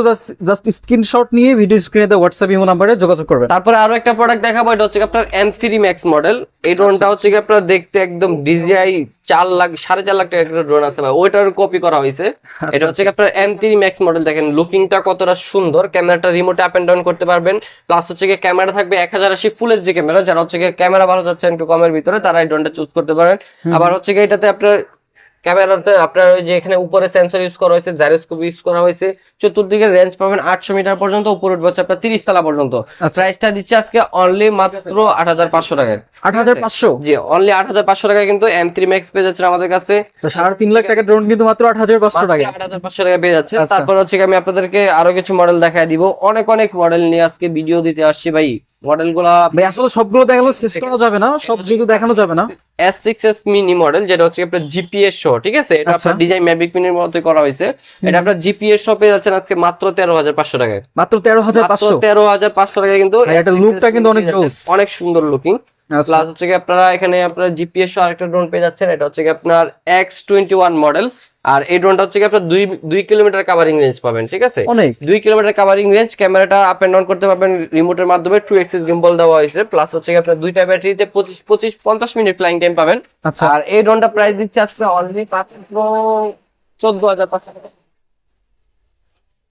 জাস্ট স্ক্রিনশট নিয়ে ভিডিও স্ক্রিনে দেওয়া হোয়াটসঅ্যাপ ইমো নম্বরে যোগাযোগ করবেন। তারপরে আরো একটা প্রোডাক্ট দেখাবো, এটা হচ্ছে আপনার M3 Max মডেল। এই ড্রোনটা হচ্ছে কি আপনার দেখতে একদম DJI 4,00,000 টাকা একটা ড্রোন আছে ভাই, ওইটার কপি করা হয়েছে। এটা হচ্ছে কি আপনার M3 Max মডেল। দেখেন লুকিংটা কতটা সুন্দর, ক্যামেরাটা রিমোটে আপ এন্ড ডাউন করতে পারবেন, প্লাস হচ্ছে কি ক্যামেরা থাকবে 1080 ফুল HD ক্যামেরা। যারা হচ্ছে কি ক্যামেরা ভালো যাচ্ছেন একটু কমের ভিতরে, তারা এই ড্রোনটা চুজ করতে পারেন। আবার হচ্ছে কি এটাতে আপনার ক্যামেরাতে আপনার ওই যে এখানে উপরে সেন্সর ইউজ করা হয়েছে, জাইরোস্কোপ ইউজ করা হয়েছে। চতুর্দিকে রেঞ্জ পাবেন 800 মিটার পর্যন্ত, উপরে উঠবে হচ্ছে আপনার 30 তলা পর্যন্ত। প্রাইসটা দিচ্ছে আজকে অনলি মাত্র 8,500 টাকায়, 8,500? জি, অনলি 8,500 টাকায় কিন্তু M3 Max পেয়ে যাচ্ছেন আমাদের কাছে। 3.5 লাখ টাকার ড্রোন কিন্তু মাত্র 8,500 টাকায়। 8,500 টাকায় পেয়ে যাচ্ছে। আচ্ছা। তারপর হচ্ছে আমি আপনাদেরকে আরো কিছু মডেল দেখায় দিব। অনেক অনেক মডেল নিয়ে আজকে ভিডিও দিতে আসছি ভাই। মডেলগুলা ভাই আসলে সবগুলো দেখানো শেষ করা যাবে না, সব যেহেতু দেখানো যাবে না। S6s মিনি মডেল, যেটা হচ্ছে আপনার জিপিএস সহ, ঠিক আছে? এটা আচ্ছা। আপনার ডিজাইন ম্যাভিক মিনির মতোই করা হয়েছে। এটা আপনার জিপিএস সহ পেয়ে যাচ্ছেন আজকে মাত্র 13,500 টাকায়। মাত্র 13,500? 13,500 টাকায় কিন্তু ভাই, এটা S6s লুকটা কিন্তু অনেক পেয়ে যাচ্ছেন। জোস। অনেক সুন্দর লুকিং। আচ্ছা। প্লাস হচ্ছে কি আপনারা এখানে আপনার জিপিএস সহ আরেকটা ড্রোন পেয়ে যাচ্ছেন। এটা হচ্ছে কি আপনার X21 মডেল। আর এই ড্রোনটা হচ্ছে কি আপনার 2 কিলোমিটার কাভারিং রেঞ্জ পাবেন, ঠিক আছে? অনেক। 2 কিলোমিটার কাভারিং রেঞ্জ, ক্যামেরাটা আপ এন্ড ডাউন করতে পারবেন রিমোটের মাধ্যমে, 2 এক্সিস গিম্বল দেওয়া হয়েছে। প্লাস হচ্ছে কি আপনার দুইটা ব্যাটারিতে 25-50 মিনিট ফ্লাইং টাইম পাবেন। আচ্ছা। আর এই ড্রোনটা প্রাইস দিচ্ছে আজকে অলরেডি মাত্র 14,500 টাকা।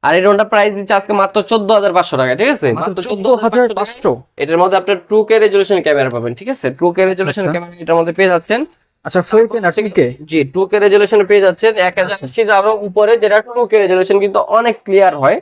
আর এই ড্রোনটা প্রাইস দিচ্ছে আজকে মাত্র 14,500 টাকা, ঠিক আছে? মাত্র 14,500? এটার মধ্যে আপনার 2K রেজোলিউশন ক্যামেরা পাবেন, ঠিক আছে? 2K রেজোলিউশন আচ্ছা। ক্যামেরা এটার মধ্যে পেয়ে যাচ্ছেন। আচ্ছা, 4K না 2K? জি, 2K রেজোলিউশন পেয়ে যাচ্ছেন 1080 আরো উপরে, যেটা 2K রেজোলিউশন কিন্তু অনেক ক্লিয়ার হয়।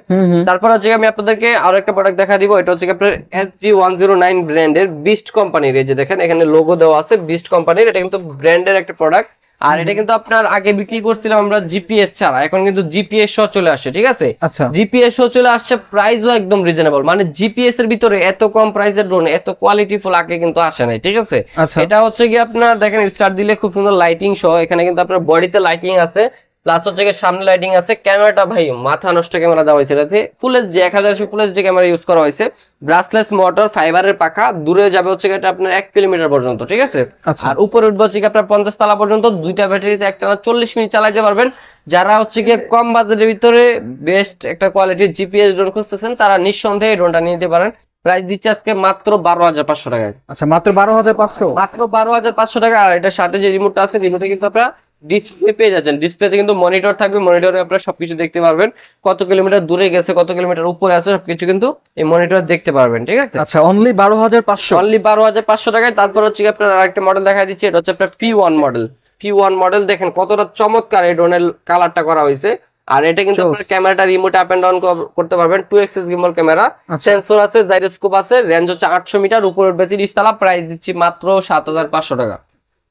তারপর হচ্ছে আমি আপনাদেরকে আরো একটা প্রোডাক্ট দেখা দিব। এটা হচ্ছে আপনার SG109 ব্র্যান্ডের বিস্ট কোম্পানির, এই যে দেখেন এখানে লোগো দেওয়া আছে বিস্ট কোম্পানির। এটা কিন্তু ব্র্যান্ডের একটা প্রোডাক্ট। আর এটা কিন্তু আপনার আগে বিক্রি করছিলাম আমরা জিপিএস ছাড়া, এখন কিন্তু জিপিএস সহ চলে আসছে, ঠিক আছে? আচ্ছা। জিপিএস সহ চলে আসছে, প্রাইসও একদম রিজনেবল। মানে জিপিএস এর ভিতরে এত কম প্রাইসের ড্রোন, এত কোয়ালিটিফুল আগে কিন্তু আসে নাই, ঠিক আছে? আচ্ছা। এটা হচ্ছে কি আপনার দেখেন স্টার্ট দিলে খুব সুন্দর লাইটিং সহ, এখানে কিন্তু আপনার বডিতে লাইটিং আছে, প্লাস হচ্ছে কি সামনে লাইটিং আছে। ক্যামেরাটা ভাই মাথা নষ্ট ক্যামেরা দেওয়া হয়েছে, এটাতে full HD 1080 full HD camera use করা হয়েছে। ব্রাসলেস মোটর, ফাইবারের পাখা, দূরে যাবে হচ্ছে এটা আপনার 1 কিলোমিটার পর্যন্ত, ঠিক আছে? আচ্ছা। আর উপরে উঠবে হচ্ছে কি আপনার 50 তলা পর্যন্ত। দুইটা ব্যাটারিতে একটানা 40 মিনিট চালাতে পারবেন। যারা হচ্ছে কি কম বাজেটের ভিতরে বেস্ট একটা কোয়ালিটির জিপিএস ড্রোন খুঁজতেছেন, তারা নিঃসন্দেহে এই ড্রোনটা নিতে পারেন। প্রাইস দিচ্ছে আজকে মাত্র 12,500 টাকায়। আচ্ছা, মাত্র 12,500? মাত্র 12,500 টাকা। আর এটার সাথে যে রিমোটটা আছে, রিমোটে কিন্তু আপনারা ডিসপ্লে পেয়ে যাচ্ছেন। ডিসপ্লেতে কিন্তু মনিটর থাকবে, মনিটরে আপনারা সবকিছু দেখতে পারবেন। কত কিলোমিটার দূরে গেছে, কত কিলোমিটার উপরে আছে, সবকিছু কিন্তু এই মনিটরে দেখতে পারবেন, ঠিক আছে? আচ্ছা, অনলি 12,500? অনলি 12,500 টাকায়। তারপর হচ্ছে কি আপনার আরেকটা মডেল দেখা দিচ্ছি। এটা হচ্ছে আপনার P1 মডেল। P1 মডেল দেখেন কতটা চমৎকার এই ড্রোনের কালারটা করা হয়েছে। আর এটা কিন্তু আপনার ক্যামেরাটা রিমোট আপ এন্ড ডাউন করতে পারবেন। 2 এক্সিস গিম্বল ক্যামেরা, সেন্সর আছে, জাইরোস্কোপ আছে, রেঞ্জ হচ্ছে 800 মিটার, উপরে 30 তলা। প্রাইস দিচ্ছি মাত্র 7,500 টাকা।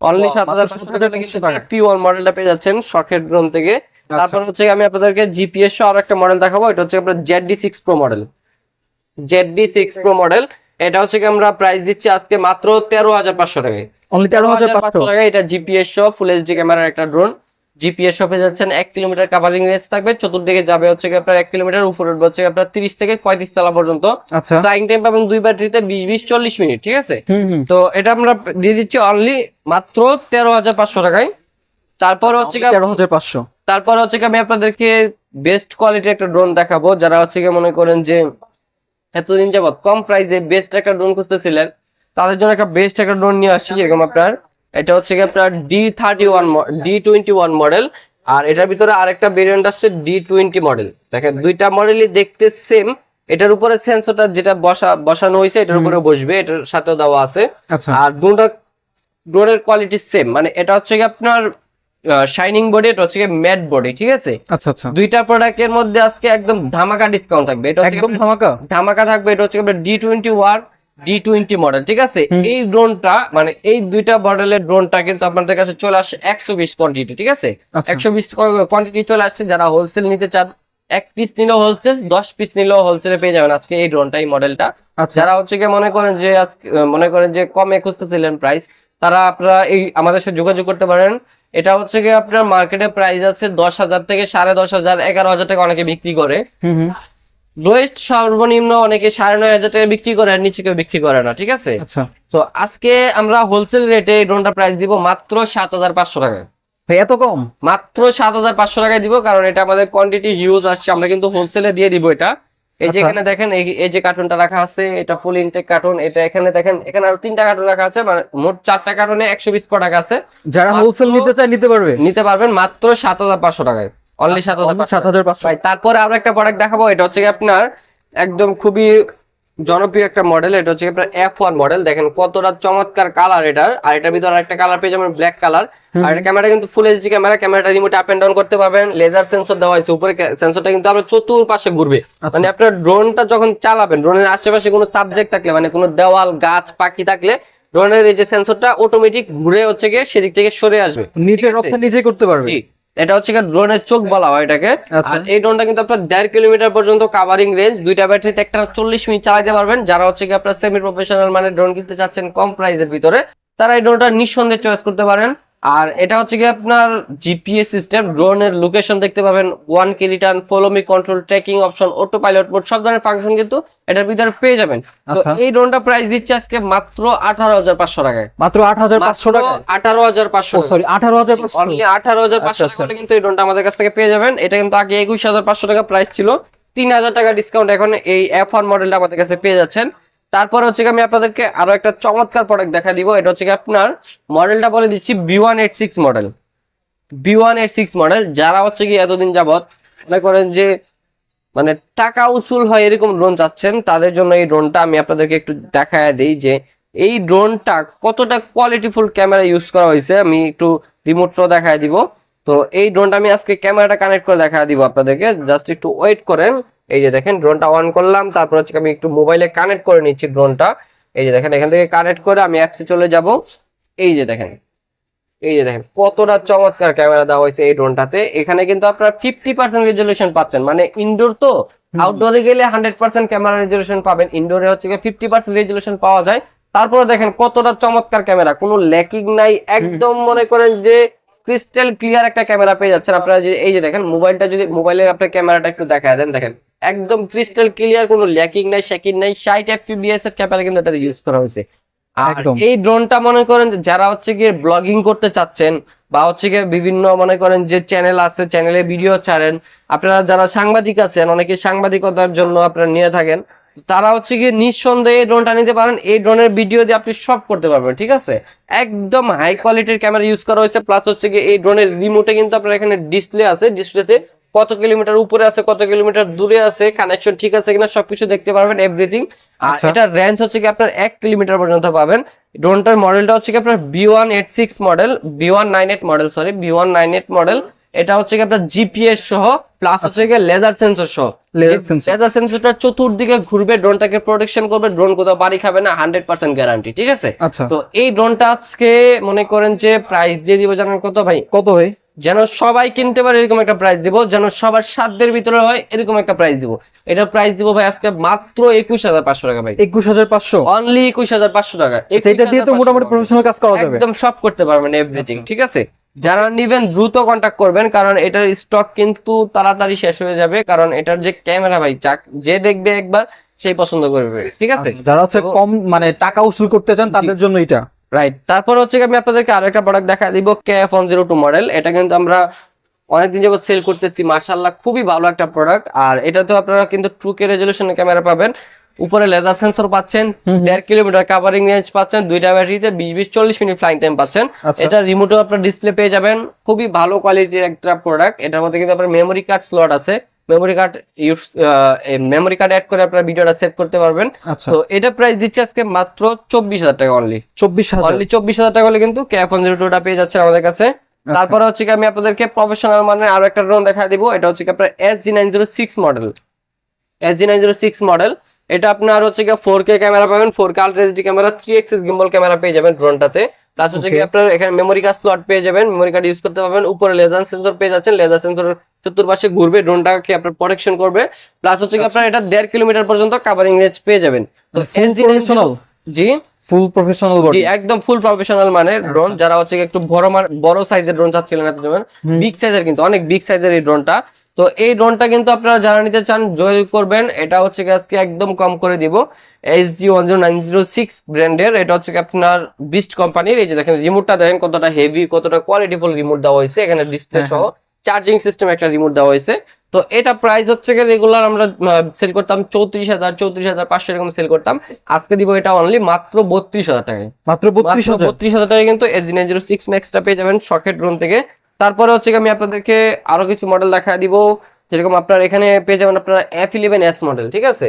অনলি 7,500 টাকা P1 মডেলটা পেয়ে যাচ্ছেন শখের ড্রোন থেকে। তারপর হচ্ছে আমি আপনাদেরকে জিপিএস সহ আর একটা মডেল দেখাবো। এটা হচ্ছে আপনার ZD6 Pro model. ZD6 Pro model, এটা হচ্ছে কি আমরা প্রাইস দিচ্ছি আজকে মাত্র 13,500 টাকায়। অনলি 13,500 টাকায়। এটা জিপিএস সহ ফুল এইচডি ক্যামেরার একটা ড্রোন। জিপিএস শপে যাচ্ছেন, 1 কিলোমিটার কাভারিং রেঞ্জ থাকবে, চতুর্দিকে যাবে হচ্ছে কি আপনার 1 কিলোমিটার, উপরে হচ্ছে আপনার 30 থেকে 35 তলা পর্যন্ত। আচ্ছা। ফ্লাইং টাইম পাবেন দুই ব্যাটারিতে 20-40 মিনিট, ঠিক আছে? তো এটা আমরা দিয়ে দিচ্ছি অনলি মাত্র 13,500 টাকায়। তারপর হচ্ছে কি 13,500? তারপর হচ্ছে কি আমি আপনাদেরকে বেস্ট কোয়ালিটির একটা ড্রোন দেখাবো। যারা হচ্ছে কি মনে করেন যে এতদিন যাবত কম প্রাইসে বেস্ট একটা ড্রোন খুঁজতেছিলেন, তাদের জন্য একটা বেস্ট একটা ড্রোন নিয়ে আসছি। যেরকম আপনার এটা হচ্ছে কি আপনার D21 মডেল। আর এটার ভিতরে আরেকটা ভেরিয়েন্ট আসছে D20 মডেল। দেখেন দুইটা মডেলই দেখতে সেম। এটার উপরে সেন্সরটা যেটা বসানো হয়েছে এটার উপরে বসবে, এটার সাথেও দেওয়া আছে। আচ্ছা। আর দুটো ড্রোনের কোয়ালিটি সেম। মানে এটা হচ্ছে কি আপনার শাইনিং বডি, এটা হচ্ছে ম্যাট বডি, ঠিক আছে? আচ্ছা আচ্ছা। দুইটা প্রোডাক্টের মধ্যে আজকে একদম ধামাকা ডিসকাউন্ট থাকবে। এটা একদম ধামাকা ধামাকা থাকবে। এটা হচ্ছে আপনার D20 মডেল, ঠিক আছে? এই ড্রোনটা মানে এই দুইটা মডেলের ড্রোনটা কিন্তু আপনাদের কাছে চলে আসছে 120 কোয়ান্টিটি, ঠিক আছে? 120 কোয়ান্টিটি চলে আসছে। যারা হোলসেল নিতে চান, 1 পিস নিলেও হোলসেল, 10 পিস নিলেও হোলসেলে পেয়ে যাবেন আজকে এই ড্রোনটা, এই মডেলটা। যারা হচ্ছে কি মনে করেন যে কমে খুঁজতেছিলেন প্রাইস, তারা আপনারা এই আমাদের সাথে যোগাযোগ করতে পারেন। এটা হচ্ছে কি আপনার মার্কেটে প্রাইস আছে 10,000 থেকে 10,500, 11,000 টাকা অনেকে বিক্রি করে। লোয়েস্ট সর্বনিম্ন অনেকে 9,500 টাকা বিক্রি করে, আর নিচে কেউ বিক্রি করে না, ঠিক আছে? আচ্ছা। তো আজকে আমরা হোলসেল রেটে এই ড্রোনটা প্রাইস দিব মাত্র 7,500 টাকায়। ভাই এত কম? মাত্র 7,500 টাকায় দিব, কারণ এটা আমাদের কোয়ান্টিটি হিউজ আসছে। আমরা কিন্তু হোলসেলে দিয়ে দিব এটা। এই যে এখানে দেখেন এই যে কার্টুনটা রাখা আছে, এটা ফুল ইনটেক কার্টুন। এটা এখানে দেখেন, এখানে আরো 3টা কার্টুন রাখা আছে, মানে মোট 4টা কার্টুনে 120 প্রোডাক্ট আছে। যারা হোলসেল নিতে চায় নিতে পারবেন মাত্র 7,500 টাকায়। অনলি 7,500। ভাই তারপরে আমরা একটা প্রোডাক্ট দেখাবো। এটা হচ্ছে কি আপনার একদম খুবই জনপ্রিয় একটা মডেল। এটা হচ্ছে আপনার F1 মডেল। দেখেন কতটা চমৎকার কালার এটার। আর এটার ভিতরে একটা কালার পেয়ে যাবেন ব্ল্যাক কালার। আর এটা ক্যামেরা কিন্তু ফুল এইচডি ক্যামেরা। ক্যামেরাটা রিমোট আপ এন্ড ডাউন করতে পারবেন। লেজার সেন্সর দেওয়া হয়েছে উপরে। সেন্সরটা কিন্তু আপনার চতুর্পাশে ঘুরবে। মানে আপনার ড্রোনটা যখন চালাবেন, ড্রোনের আশেপাশে কোনো সাবজেক্ট থাকলে, মানে কোনো দেওয়াল, গাছ, পাখি থাকলে ড্রোনের এই যে সেন্সরটা অটোমেটিক ঘুরে হচ্ছে গিয়ে সেদিক থেকে সরে আসবে, নিচে রপ্তানি নিজে করতে পারবে। জি, এটা হচ্ছে গিয়ে ড্রোনের চোখ বলা হয় এটাকে। আচ্ছা। আর এই ড্রোনটা কিন্তু আপনার 1.5 কিলোমিটার পর্যন্ত কাভারিং রেঞ্জ, দুইটা ব্যাটারিতে একটা 40 মিনিট চালাতে পারবেন। যারা হচ্ছে কি আপনার সেমি প্রফেশনাল মানে ড্রোন কিনতে চাচ্ছেন কম প্রাইসের ভিতরে, তারা এই ড্রোনটা নিঃসন্দেহে চয়েস করতে পারেন। আর এটা হচ্ছে কি আপনার জিপিএস সিস্টেম, ড্রোনের লোকেশন দেখতে পাবেন, 1K return, follow me control, tracking option, auto pilot mode, সব ধরনের ফাংশন কিন্তু এটার ভিতরে পেয়ে যাবেন। তো আচ্ছা। এই ড্রোনটা প্রাইস দিচ্ছে আজকে মাত্র 18,500 টাকায়। মাত্র 8,500 টাকা? 18,500, সরি 18,500, অনলি 18,500 টাকা হলে কিন্তু এই ড্রোনটা আমাদের কাছ থেকে পেয়ে যাবেন। এটা কিন্তু আগে 21,500 টাকা প্রাইস ছিল, 3,000 টাকা ডিসকাউন্ট এখন এই F1 মডেলটা আমাদের কাছে পেয়ে যাচ্ছেন। তারপর হচ্ছে আমি আপনাদেরকে আরো একটা চমৎকার প্রোডাক্ট দেখা দিব। এটা হচ্ছে আপনার মডেলটা বলে দিচ্ছি B186 মডেল। B186 মডেল, যারা হচ্ছে কি এতদিন যাবত মনে করেন যে মানে টাকা উসুল হয় এরকম ড্রোন চাচ্ছেন, তাদের জন্য এই ড্রোনটা আমি আপনাদেরকে একটু দেখায় দিই যে এই ড্রোনটা কতটা কোয়ালিটিফুল ক্যামেরা ইউজ করা হয়েছে। আমি একটু রিমোটটাও দেখায় দিব। তো এই ড্রোনটা আমি আজকে ক্যামেরাটা কানেক্ট করে দেখা দিব আপনাদেরকে, জাস্ট একটু ওয়েট করেন। এই যে দেখেন ড্রোনটা অন করলাম, তারপর হচ্ছে আমি একটু মোবাইলে কানেক্ট করে নিচ্ছি ড্রোনটা। এই যে দেখেন এখান থেকে কানেক্ট করে আমি অ্যাপসে চলে যাব। এই যে দেখেন, এই যে দেখেন কতটা চমৎকার ক্যামেরা দেওয়া হয়েছে এই ড্রোনটাতে। এখানে কিন্তু আপনারা 50% রেজলিউশন পাচ্ছেন, মানে ইনডোর তো, আউটডোরে গেলে 100% ক্যামেরা রেজলিউশন পাবেন, ইনডোরে হচ্ছে 50% রেজলিউশন পাওয়া যায়। তারপরে দেখেন কতটা চমৎকার ক্যামেরা, কোনো ল্যাকিং নাই, একদম মনে করেন যে ক্রিস্টাল ক্লিয়ার একটা ক্যামেরা পেয়ে যাচ্ছেন আপনারা। যে এই যে দেখেন মোবাইলটা, যদি মোবাইলের আপনার ক্যামেরাটা একটু দেখায় দেন, দেখেন একদম ক্রিস্টাল ক্লিয়ার, কোনো ল্যাকিং নাই, শেকিং নাই, 60 fps এর ক্যামেরা কিন্তু এটা ইউজ করা হয়েছে। আর একদম। এই ড্রোনটা মনে করেন যে যারা হচ্ছে গিয়ে ব্লগিং করতে চাচ্ছেন বা হচ্ছে গিয়ে বিভিন্ন মনে করেন যে চ্যানেল আছে, চ্যানেলে ভিডিও ছাড়েন, আপনারা যারা সাংবাদিক আছেন, অনেকে সাংবাদিকতার জন্য আপনারা নিয়ে থাকেন, তারা হচ্ছে গিয়ে নিঃসন্দেহে এই ড্রোনটা নিতে পারেন। এই ড্রোনের ভিডিও দিয়ে আপনি সব করতে পারবেন, ঠিক আছে। একদম হাই কোয়ালিটির ক্যামেরা ইউজ করা হয়েছে, প্লাস হচ্ছে গিয়ে এই ড্রোনের রিমোটে কিন্তু আপনার এখানে ডিসপ্লে আছে, ডিসপ্লেতে কত কিলোমিটার উপরে আছে, কত কিলোমিটার দূরে আছে, কানেকশন ঠিক আছে কিনা সবকিছু দেখতে পারবেন, এভরিথিং। আর আচ্ছা। এটা রেঞ্জ হচ্ছে কি আপনার 1 কিলোমিটার পর্যন্ত পাবেন। ড্রোনটার মডেলটা হচ্ছে কি আপনার B186 model, B198 model, sorry B198 model. এটা হচ্ছে কি আপনার জিপিএস সহ, প্লাস হচ্ছে কি লেজার সেন্সর সহ। Laser sensor। লেজার সেন্সরটা চতুর্দিকে ঘুরবে, ড্রোনটাকে প্রোটেকশন করবে, ড্রোন কোথাও বাড়ি খাবে না, 100% গ্যারান্টি, ঠিক আছে। আচ্ছা। তো এই ড্রোনটা আজকে মনে করেন যে প্রাইস দিয়ে দিব, জানেন কত ভাই? কত ভাই? যেন সবাই কিনতে পারে এরকম একটা প্রাইস দিব, যেন সবার সাধ্যের ভিতরে হয় এরকম একটা প্রাইস দিব। এটা প্রাইস দিব ভাই আজকে মাত্র 21,500 টাকা ভাই, 21,500? অনলি 21,500 টাকা। এটা দিয়ে তো 21,500 মোটামুটি প্রফেশনাল কাজ করা যাবে। একদম সব করতে পারবেন, এভরিথিং, ঠিক আছে। যারা নিবেন দ্রুত কন্টাক্ট করবেন, কারণ এটার স্টক কিন্তু তাড়াতাড়ি শেষ হয়ে যাবে, কারণ এটার যে ক্যামেরা ভাই, যে দেখবে একবার সেই পছন্দ করবে, ঠিক আছে। যারা হচ্ছে তো- কম মানে টাকা উসুল করতে চান তাদের জন্য এটা। রাইট। তারপর হচ্ছে আমি আপনাদেরকে আরেকটা প্রোডাক্ট দেখা দিব, KF102 মডেল। এটা কিন্তু আমরা অনেকদিন যাবত সেল করতেছি, মাশাআল্লাহ খুবই ভালো একটা প্রোডাক্ট। আর এটাতেও আপনারা কিন্তু 2K রেজলিউশনের ক্যামেরা পাবেন, উপরে লেজার সেন্সর পাচ্ছেন, 1.5 কিলোমিটার কাভারিং রেঞ্জ পাচ্ছেন, দুইটা ব্যাটারিতে 20-40 মিনিট ফ্লাইং টাইম পাচ্ছেন। আচ্ছা। এটা রিমোটও আপনার ডিসপ্লে পেয়ে যাবেন, খুবই ভালো কোয়ালিটির একটা প্রোডাক্ট। এটার মধ্যে কিন্তু আপনার মেমোরি কার্ড স্লট আছে, মেমোরি কার্ড অ্যাড করে আপনারা ভিডিওটা সেভ করতে পারবেন। আচ্ছা। তো এটা প্রাইস দিচ্ছে আজকে মাত্র 24,000 টাকা অনলি। 24,000? অনলি 24,000 টাকা হলে কিন্তু KF102 পেয়ে যাচ্ছেন আমাদের কাছে। তারপরে হচ্ছে কি আমি আপনাদেরকে প্রফেশনাল মানের আরো একটা ড্রোন দেখা দিব। এটা হচ্ছে কি আপনার SG906 মডেল, SG906 মডেল। এটা আপনার হচ্ছে কি 4K ক্যামেরা পাবেন, 4K ultra HD camera, 3 axis gimbal camera পেয়ে যাবেন ড্রোনটাতে। প্লাস হচ্ছে কি আপনার এখানে মেমোরি কার্ড স্লট পেয়ে যাবেন, মেমোরি কার্ড ইউজ করতে পারবেন। উপরে লেজার সেন্সর পেয়ে যাচ্ছেন, লেজার সেন্সর চতুর্পাশে ঘুরবে, ড্রোনটাকে আপনার প্রোটেকশন করবে। প্লাস হচ্ছে কি আপনার এটা 1.5 কিলোমিটার পর্যন্ত কাভারিং রেঞ্জ পেয়ে যাবেন। তো ফুল প্রফেশনাল? জি, ফুল প্রফেশনাল বডি? জি একদম ফুল প্রফেশনাল মানের ড্রোন। যারা হচ্ছে একটু বড় সাইজের ড্রোন চাচ্ছিলেন এত জন্য, বিগ সাইজের, কিন্তু অনেক বিগ সাইজের এই ড্রোনটা। তো এই ড্রোনটা কিন্তু আপনারা যারা নিতে চান যোগাযোগ করবেন। এটা হচ্ছে আজকে একদম কম করে দিব, SG10906 ব্র্যান্ডের। এটা হচ্ছে আপনার বিস্ট কোম্পানির। এই যে দেখেন রিমোটটা দেখেন কতটা হেভি, কতটা কোয়ালিটিফুল রিমোট দেওয়া হয়েছে, এখানে ডিসপ্লে সহ চার্জিং সিস্টেম একটা রিমোট দেওয়া হয়েছে। তো এটা প্রাইস হচ্ছে রেগুলার আমরা সেল করতাম 34,500 এরকম সেল করতাম, আজকে দিব এটা অনলি মাত্র 32,000 টাকায়। মাত্র 32,000? 32,000 টাকায় কিন্তু SG906 ম্যাক্সটা পেয়ে যাবেন শখের ড্রোন থেকে। তারপরে হচ্ছে আমি আপনাদেরকে আরো কিছু মডেল দেখা দিব, যেরকম আপনার এখানে পেয়ে যাবেন আপনার F11s মডেল, ঠিক আছে।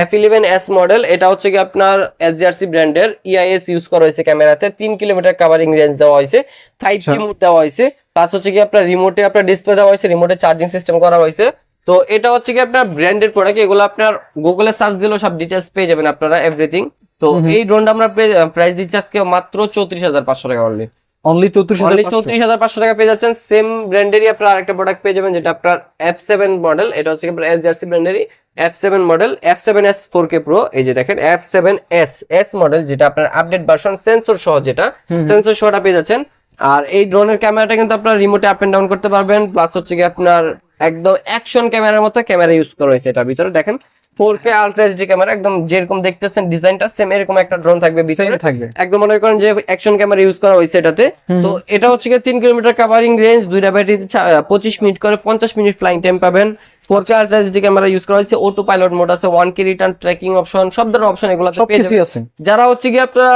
F11s মডেল, এটা হচ্ছে কি আপনার SGRC ব্র্যান্ডের, EIS ইউজ করা হয়েছে ক্যামেরাতে, 3 কিলোমিটার কাভারিং রেঞ্জ দেওয়া হয়েছে, 5G মোড দেওয়া হয়েছে। প্লাস হচ্ছে কি আপনার রিমোটে আপনার ডিসপ্লে দেওয়া হয়েছে, রিমোটে চার্জিং সিস্টেম করা হয়েছে। তো এটা হচ্ছে কি আপনার ব্র্যান্ডেড প্রোডাক্ট, এগুলো আপনার গুগলে সার্চ দিলেও সব ডিটেলস পেয়ে যাবেন আপনারা, এভরিথিং। তো এই ড্রোনটা আমরা প্রাইস দিচ্ছি আজকে মাত্র 34,500 টাকা অনলি। অনলি 34,500 34,500 টাকা পেয়ে যাচ্ছেন। সেম ব্র্যান্ডেরই আপনার আরেকটা প্রোডাক্ট পেয়ে যাবেন, যেটা আপনার F7 মডেল। এটা হচ্ছে আপনার SRC ব্র্যান্ডেরই F7 model, F7s 4K Pro। এই যে দেখেন F7s মডেল, যেটা আপনার আপডেট ভার্সন সেন্সর সহ, যেটা সেন্সর সহটা পেয়ে যাচ্ছেন। আর এই ড্রোনের ক্যামেরাটা কিন্তু আপনার রিমোটে আপ এন্ড ডাউন করতে পারবেন, প্লাস হচ্ছে কি আপনার একদম অ্যাকশন ক্যামেরার মতো ক্যামেরা ইউজ করা হয়েছে এটার ভিতরে। দেখেন 4K আলট্রা এইচডি ক্যামেরা, একদম যেরকম দেখতেছেন ডিজাইনটা সেম এরকম একটা ড্রোন থাকবে ভিতরে, থাকবে একদম মনে করেন যে অ্যাকশন ক্যামেরা ইউজ করা হয়েছে এটাতে। তো এটা হচ্ছে কি 3 কিলোমিটার কাভারিং রেঞ্জ, দুইটা ব্যাটারিতে 25 মিনিট করে 50 মিনিট ফ্লাইং টাইম পাবেন। 4K ultra HD camera use করা হয়েছে, অটো পাইলট মোড আছে, 1K রিটার্ন ট্র্যাকিং অপশন, সব ধরনের অপশন এগুলো সবকিছুই আছে। যারা হচ্ছে কি আপনারা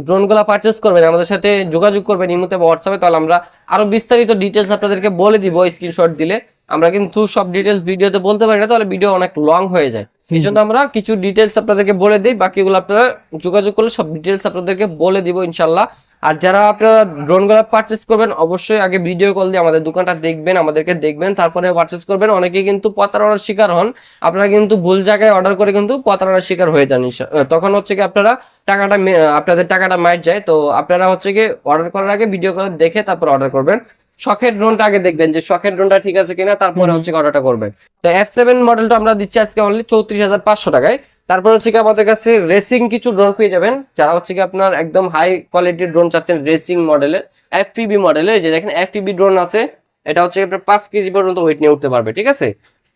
ড্রোন গুলা পারচেজ করবেন, আমাদের সাথে যোগাযোগ করবেন ইমোতে বা হোয়াটসঅ্যাপে, তাহলে আমরা আরো বিস্তারিত ডিটেলস আপনাদেরকে বলে দিব স্ক্রিনশট দিলে। আমরা কিন্তু সব ডিটেলস ভিডিওতে বলতে পারি না, তাহলে ভিডিও অনেক লং হয়ে যায়। এই জন্য আমরা কিছু ডিটেলস আপনাদেরকে বলে দিই, বাকিগুলো আপনারা যোগাযোগ করলে সব ডিটেলস আপনাদেরকে বলে দিব ইনশাল্লাহ। আর যারা আপনারা ড্রোন গুলা পারচেস করবেন, অবশ্যই আগে ভিডিও কল দিয়ে আমাদের দোকানটা দেখবেন, আমাদেরকে দেখবেন, তারপরে পারচেস করবেন। অনেকে কিন্তু প্রতারণার শিকার হন, আপনারা কিন্তু ভুল জায়গায় অর্ডার করে কিন্তু প্রতারণার শিকার হয়ে যান। তখন হচ্ছে কি আপনারা আপনাদের টাকাটা মাইট যায়। তো আপনারা হচ্ছে কি অর্ডার করার আগে ভিডিও কল দেখে তারপর অর্ডার করবেন। শখের ড্রোনটা আগে দেখবেন যে শখের ড্রোনটা ঠিক আছে কিনা, তারপরে হচ্ছে অর্ডারটা করবেন। তো F7 মডেলটা আমরা দিচ্ছি আজকে অনলি 34,500 টাকায়। তারপর হচ্ছে কি আমাদের কাছে রেসিং কিছু ড্রোন পেয়ে যাবেন, যারা হচ্ছে কি আপনার একদম হাই কোয়ালিটির ড্রোন চাচ্ছেন রেসিং মডেলের, FPV মডেলের। যে দেখেন FPV ড্রোন আছে, এটা হচ্ছে আপনার 5 কেজি পর্যন্ত ওয়েট নিয়ে উঠতে পারবে, ঠিক আছে?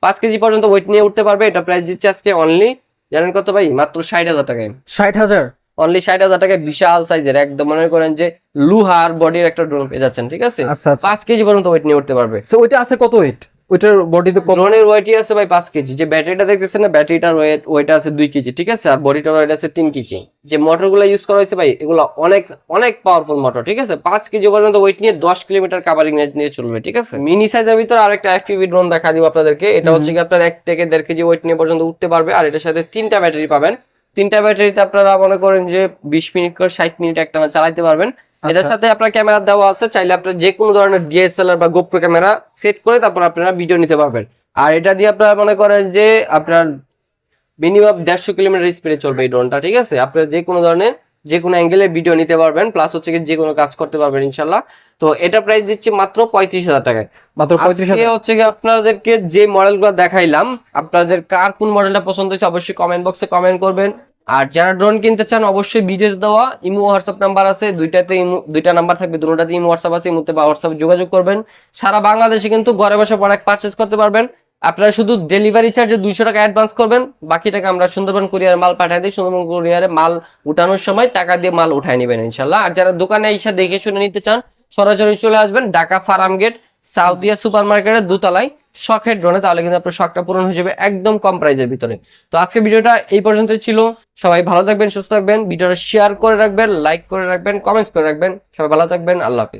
5 কেজি পর্যন্ত ওয়েট নিয়ে উঠতে পারবে। এটা প্রাইস দিচ্ছে আজকে অনলি, জানেন কত ভাই? মাত্র 60,000 টাকায়। 60,000 অনলি 60,000 টাকায় বিশাল সাইজের, একদম মনে করেন যে লুহার বডির একটা ড্রোন পেয়ে যাচ্ছেন, ঠিক আছে? আচ্ছা আচ্ছা। 5 কেজি পর্যন্ত ওয়েট নিয়ে উঠতে পারবে। সো ওইটা আছে কত ওয়েট? ওইটার বডিতে কত? ড্রোনের ওয়েটই আছে ভাই 5 কেজি। যে ব্যাটারিটা দেখতেছেন না, ব্যাটারিটার ওয়েট আছে 2 কেজি, ঠিক আছে? আর বডিটার ওয়েট আছে 3 কেজি। যে মোটরগুলো ইউজ করা হয়েছে ভাই, এগুলো অনেক অনেক পাওয়ারফুল মোটর, ঠিক আছে? 5 কেজি পর্যন্ত ওয়েট নিয়ে 10 কিলোমিটার কাভারিং রেঞ্জ নিয়ে চলবে, ঠিক আছে? মিনি সাইজের ভিতরে আরেকটা FPV ড্রোন দেখা দিব আপনাদেরকে। এটা হচ্ছে কি আপনার 1 থেকে 1.5 কেজি ওয়েট নিয়ে পর্যন্ত উঠতে পারবে। আর এটার সাথে 3টা ব্যাটারি পাবেন। 3টা ব্যাটারিতে আপনারা মনে করেন যে 20 মিনিট করে 60 মিনিট একটানা চালাতে পারবেন। এটার সাথে আপনার ক্যামেরা দেওয়া আছে, চাইলে আপনার যে কোনো ধরনের DSLR বা GoPro ক্যামেরা সেট করে তারপর আপনারা ভিডিও নিতে পারবেন। আর এটা দিয়ে আপনারা মনে করেন যে আপনার মিনিমাম 150 কিলোমিটার স্পিডে চলবে এই ড্রোনটা, ঠিক আছে? আপনারা যে কোনো ধরনের যে কোনো অ্যাঙ্গেলে ভিডিও নিতে পারবেন, প্লাস হচ্ছে কি যে কোনো কাজ করতে পারবেন ইনশাল্লাহ। তো এটা প্রাইস দিচ্ছি মাত্র 35,000 টাকায়। মাত্র 35,000 হচ্ছে কি আপনাদেরকে যে মডেলগুলো দেখাইলাম, আপনাদের কার কোন মডেলটা পছন্দ হয়েছে অবশ্যই কমেন্ট বক্সে কমেন্ট করবেন। আর যারা ড্রোন কিনতে চান, অবশ্যই ভিডিওতে দেওয়া ইমো হোয়াটসঅ্যাপ নাম্বার আছে, দুইটা নাম্বার থাকবে, দুটোতে ইমো হোয়াটসঅ্যাপ আছে, ইমোতে বা হোয়াটসঅ্যাপে যোগাযোগ করবেন। সারা বাংলাদেশে কিন্তু ঘরে বসে প্রোডাক্ট পারচেজ করতে পারবেন। আপনারা শুধু ডেলিভারি চার্জে 200 টাকা অ্যাডভান্স করবেন, বাকি টাকা আমরা সুন্দরবন কুরিয়ার মাল পাঠিয়ে দিই। সুন্দরবন কুরিয়ারে মাল উঠানোর সময় টাকা দিয়ে মাল উঠায় নেবেন ইনশাল্লাহ। আর যারা দোকানে এসে দেখে শুনে নিতে চান, সরাসরি চলে আসবেন ঢাকা ফার্ম গেট সাউথিয়া সুপার মার্কেটের দোতলায় শখের ড্রোনে, তাহলে কিন্তু আপনার শখটা পূরণ হয়ে যাবে একদম কম প্রাইসের ভিতরে। তো আজকে ভিডিওটা এই পর্যন্তই ছিল। সবাই ভালো থাকবেন, সুস্থ থাকবেন, ভিডিওটা শেয়ার করে রাখবেন, লাইক করে রাখবেন, কমেন্টস করে রাখবেন। সবাই ভালো থাকবেন, আল্লাহ হাফিজ।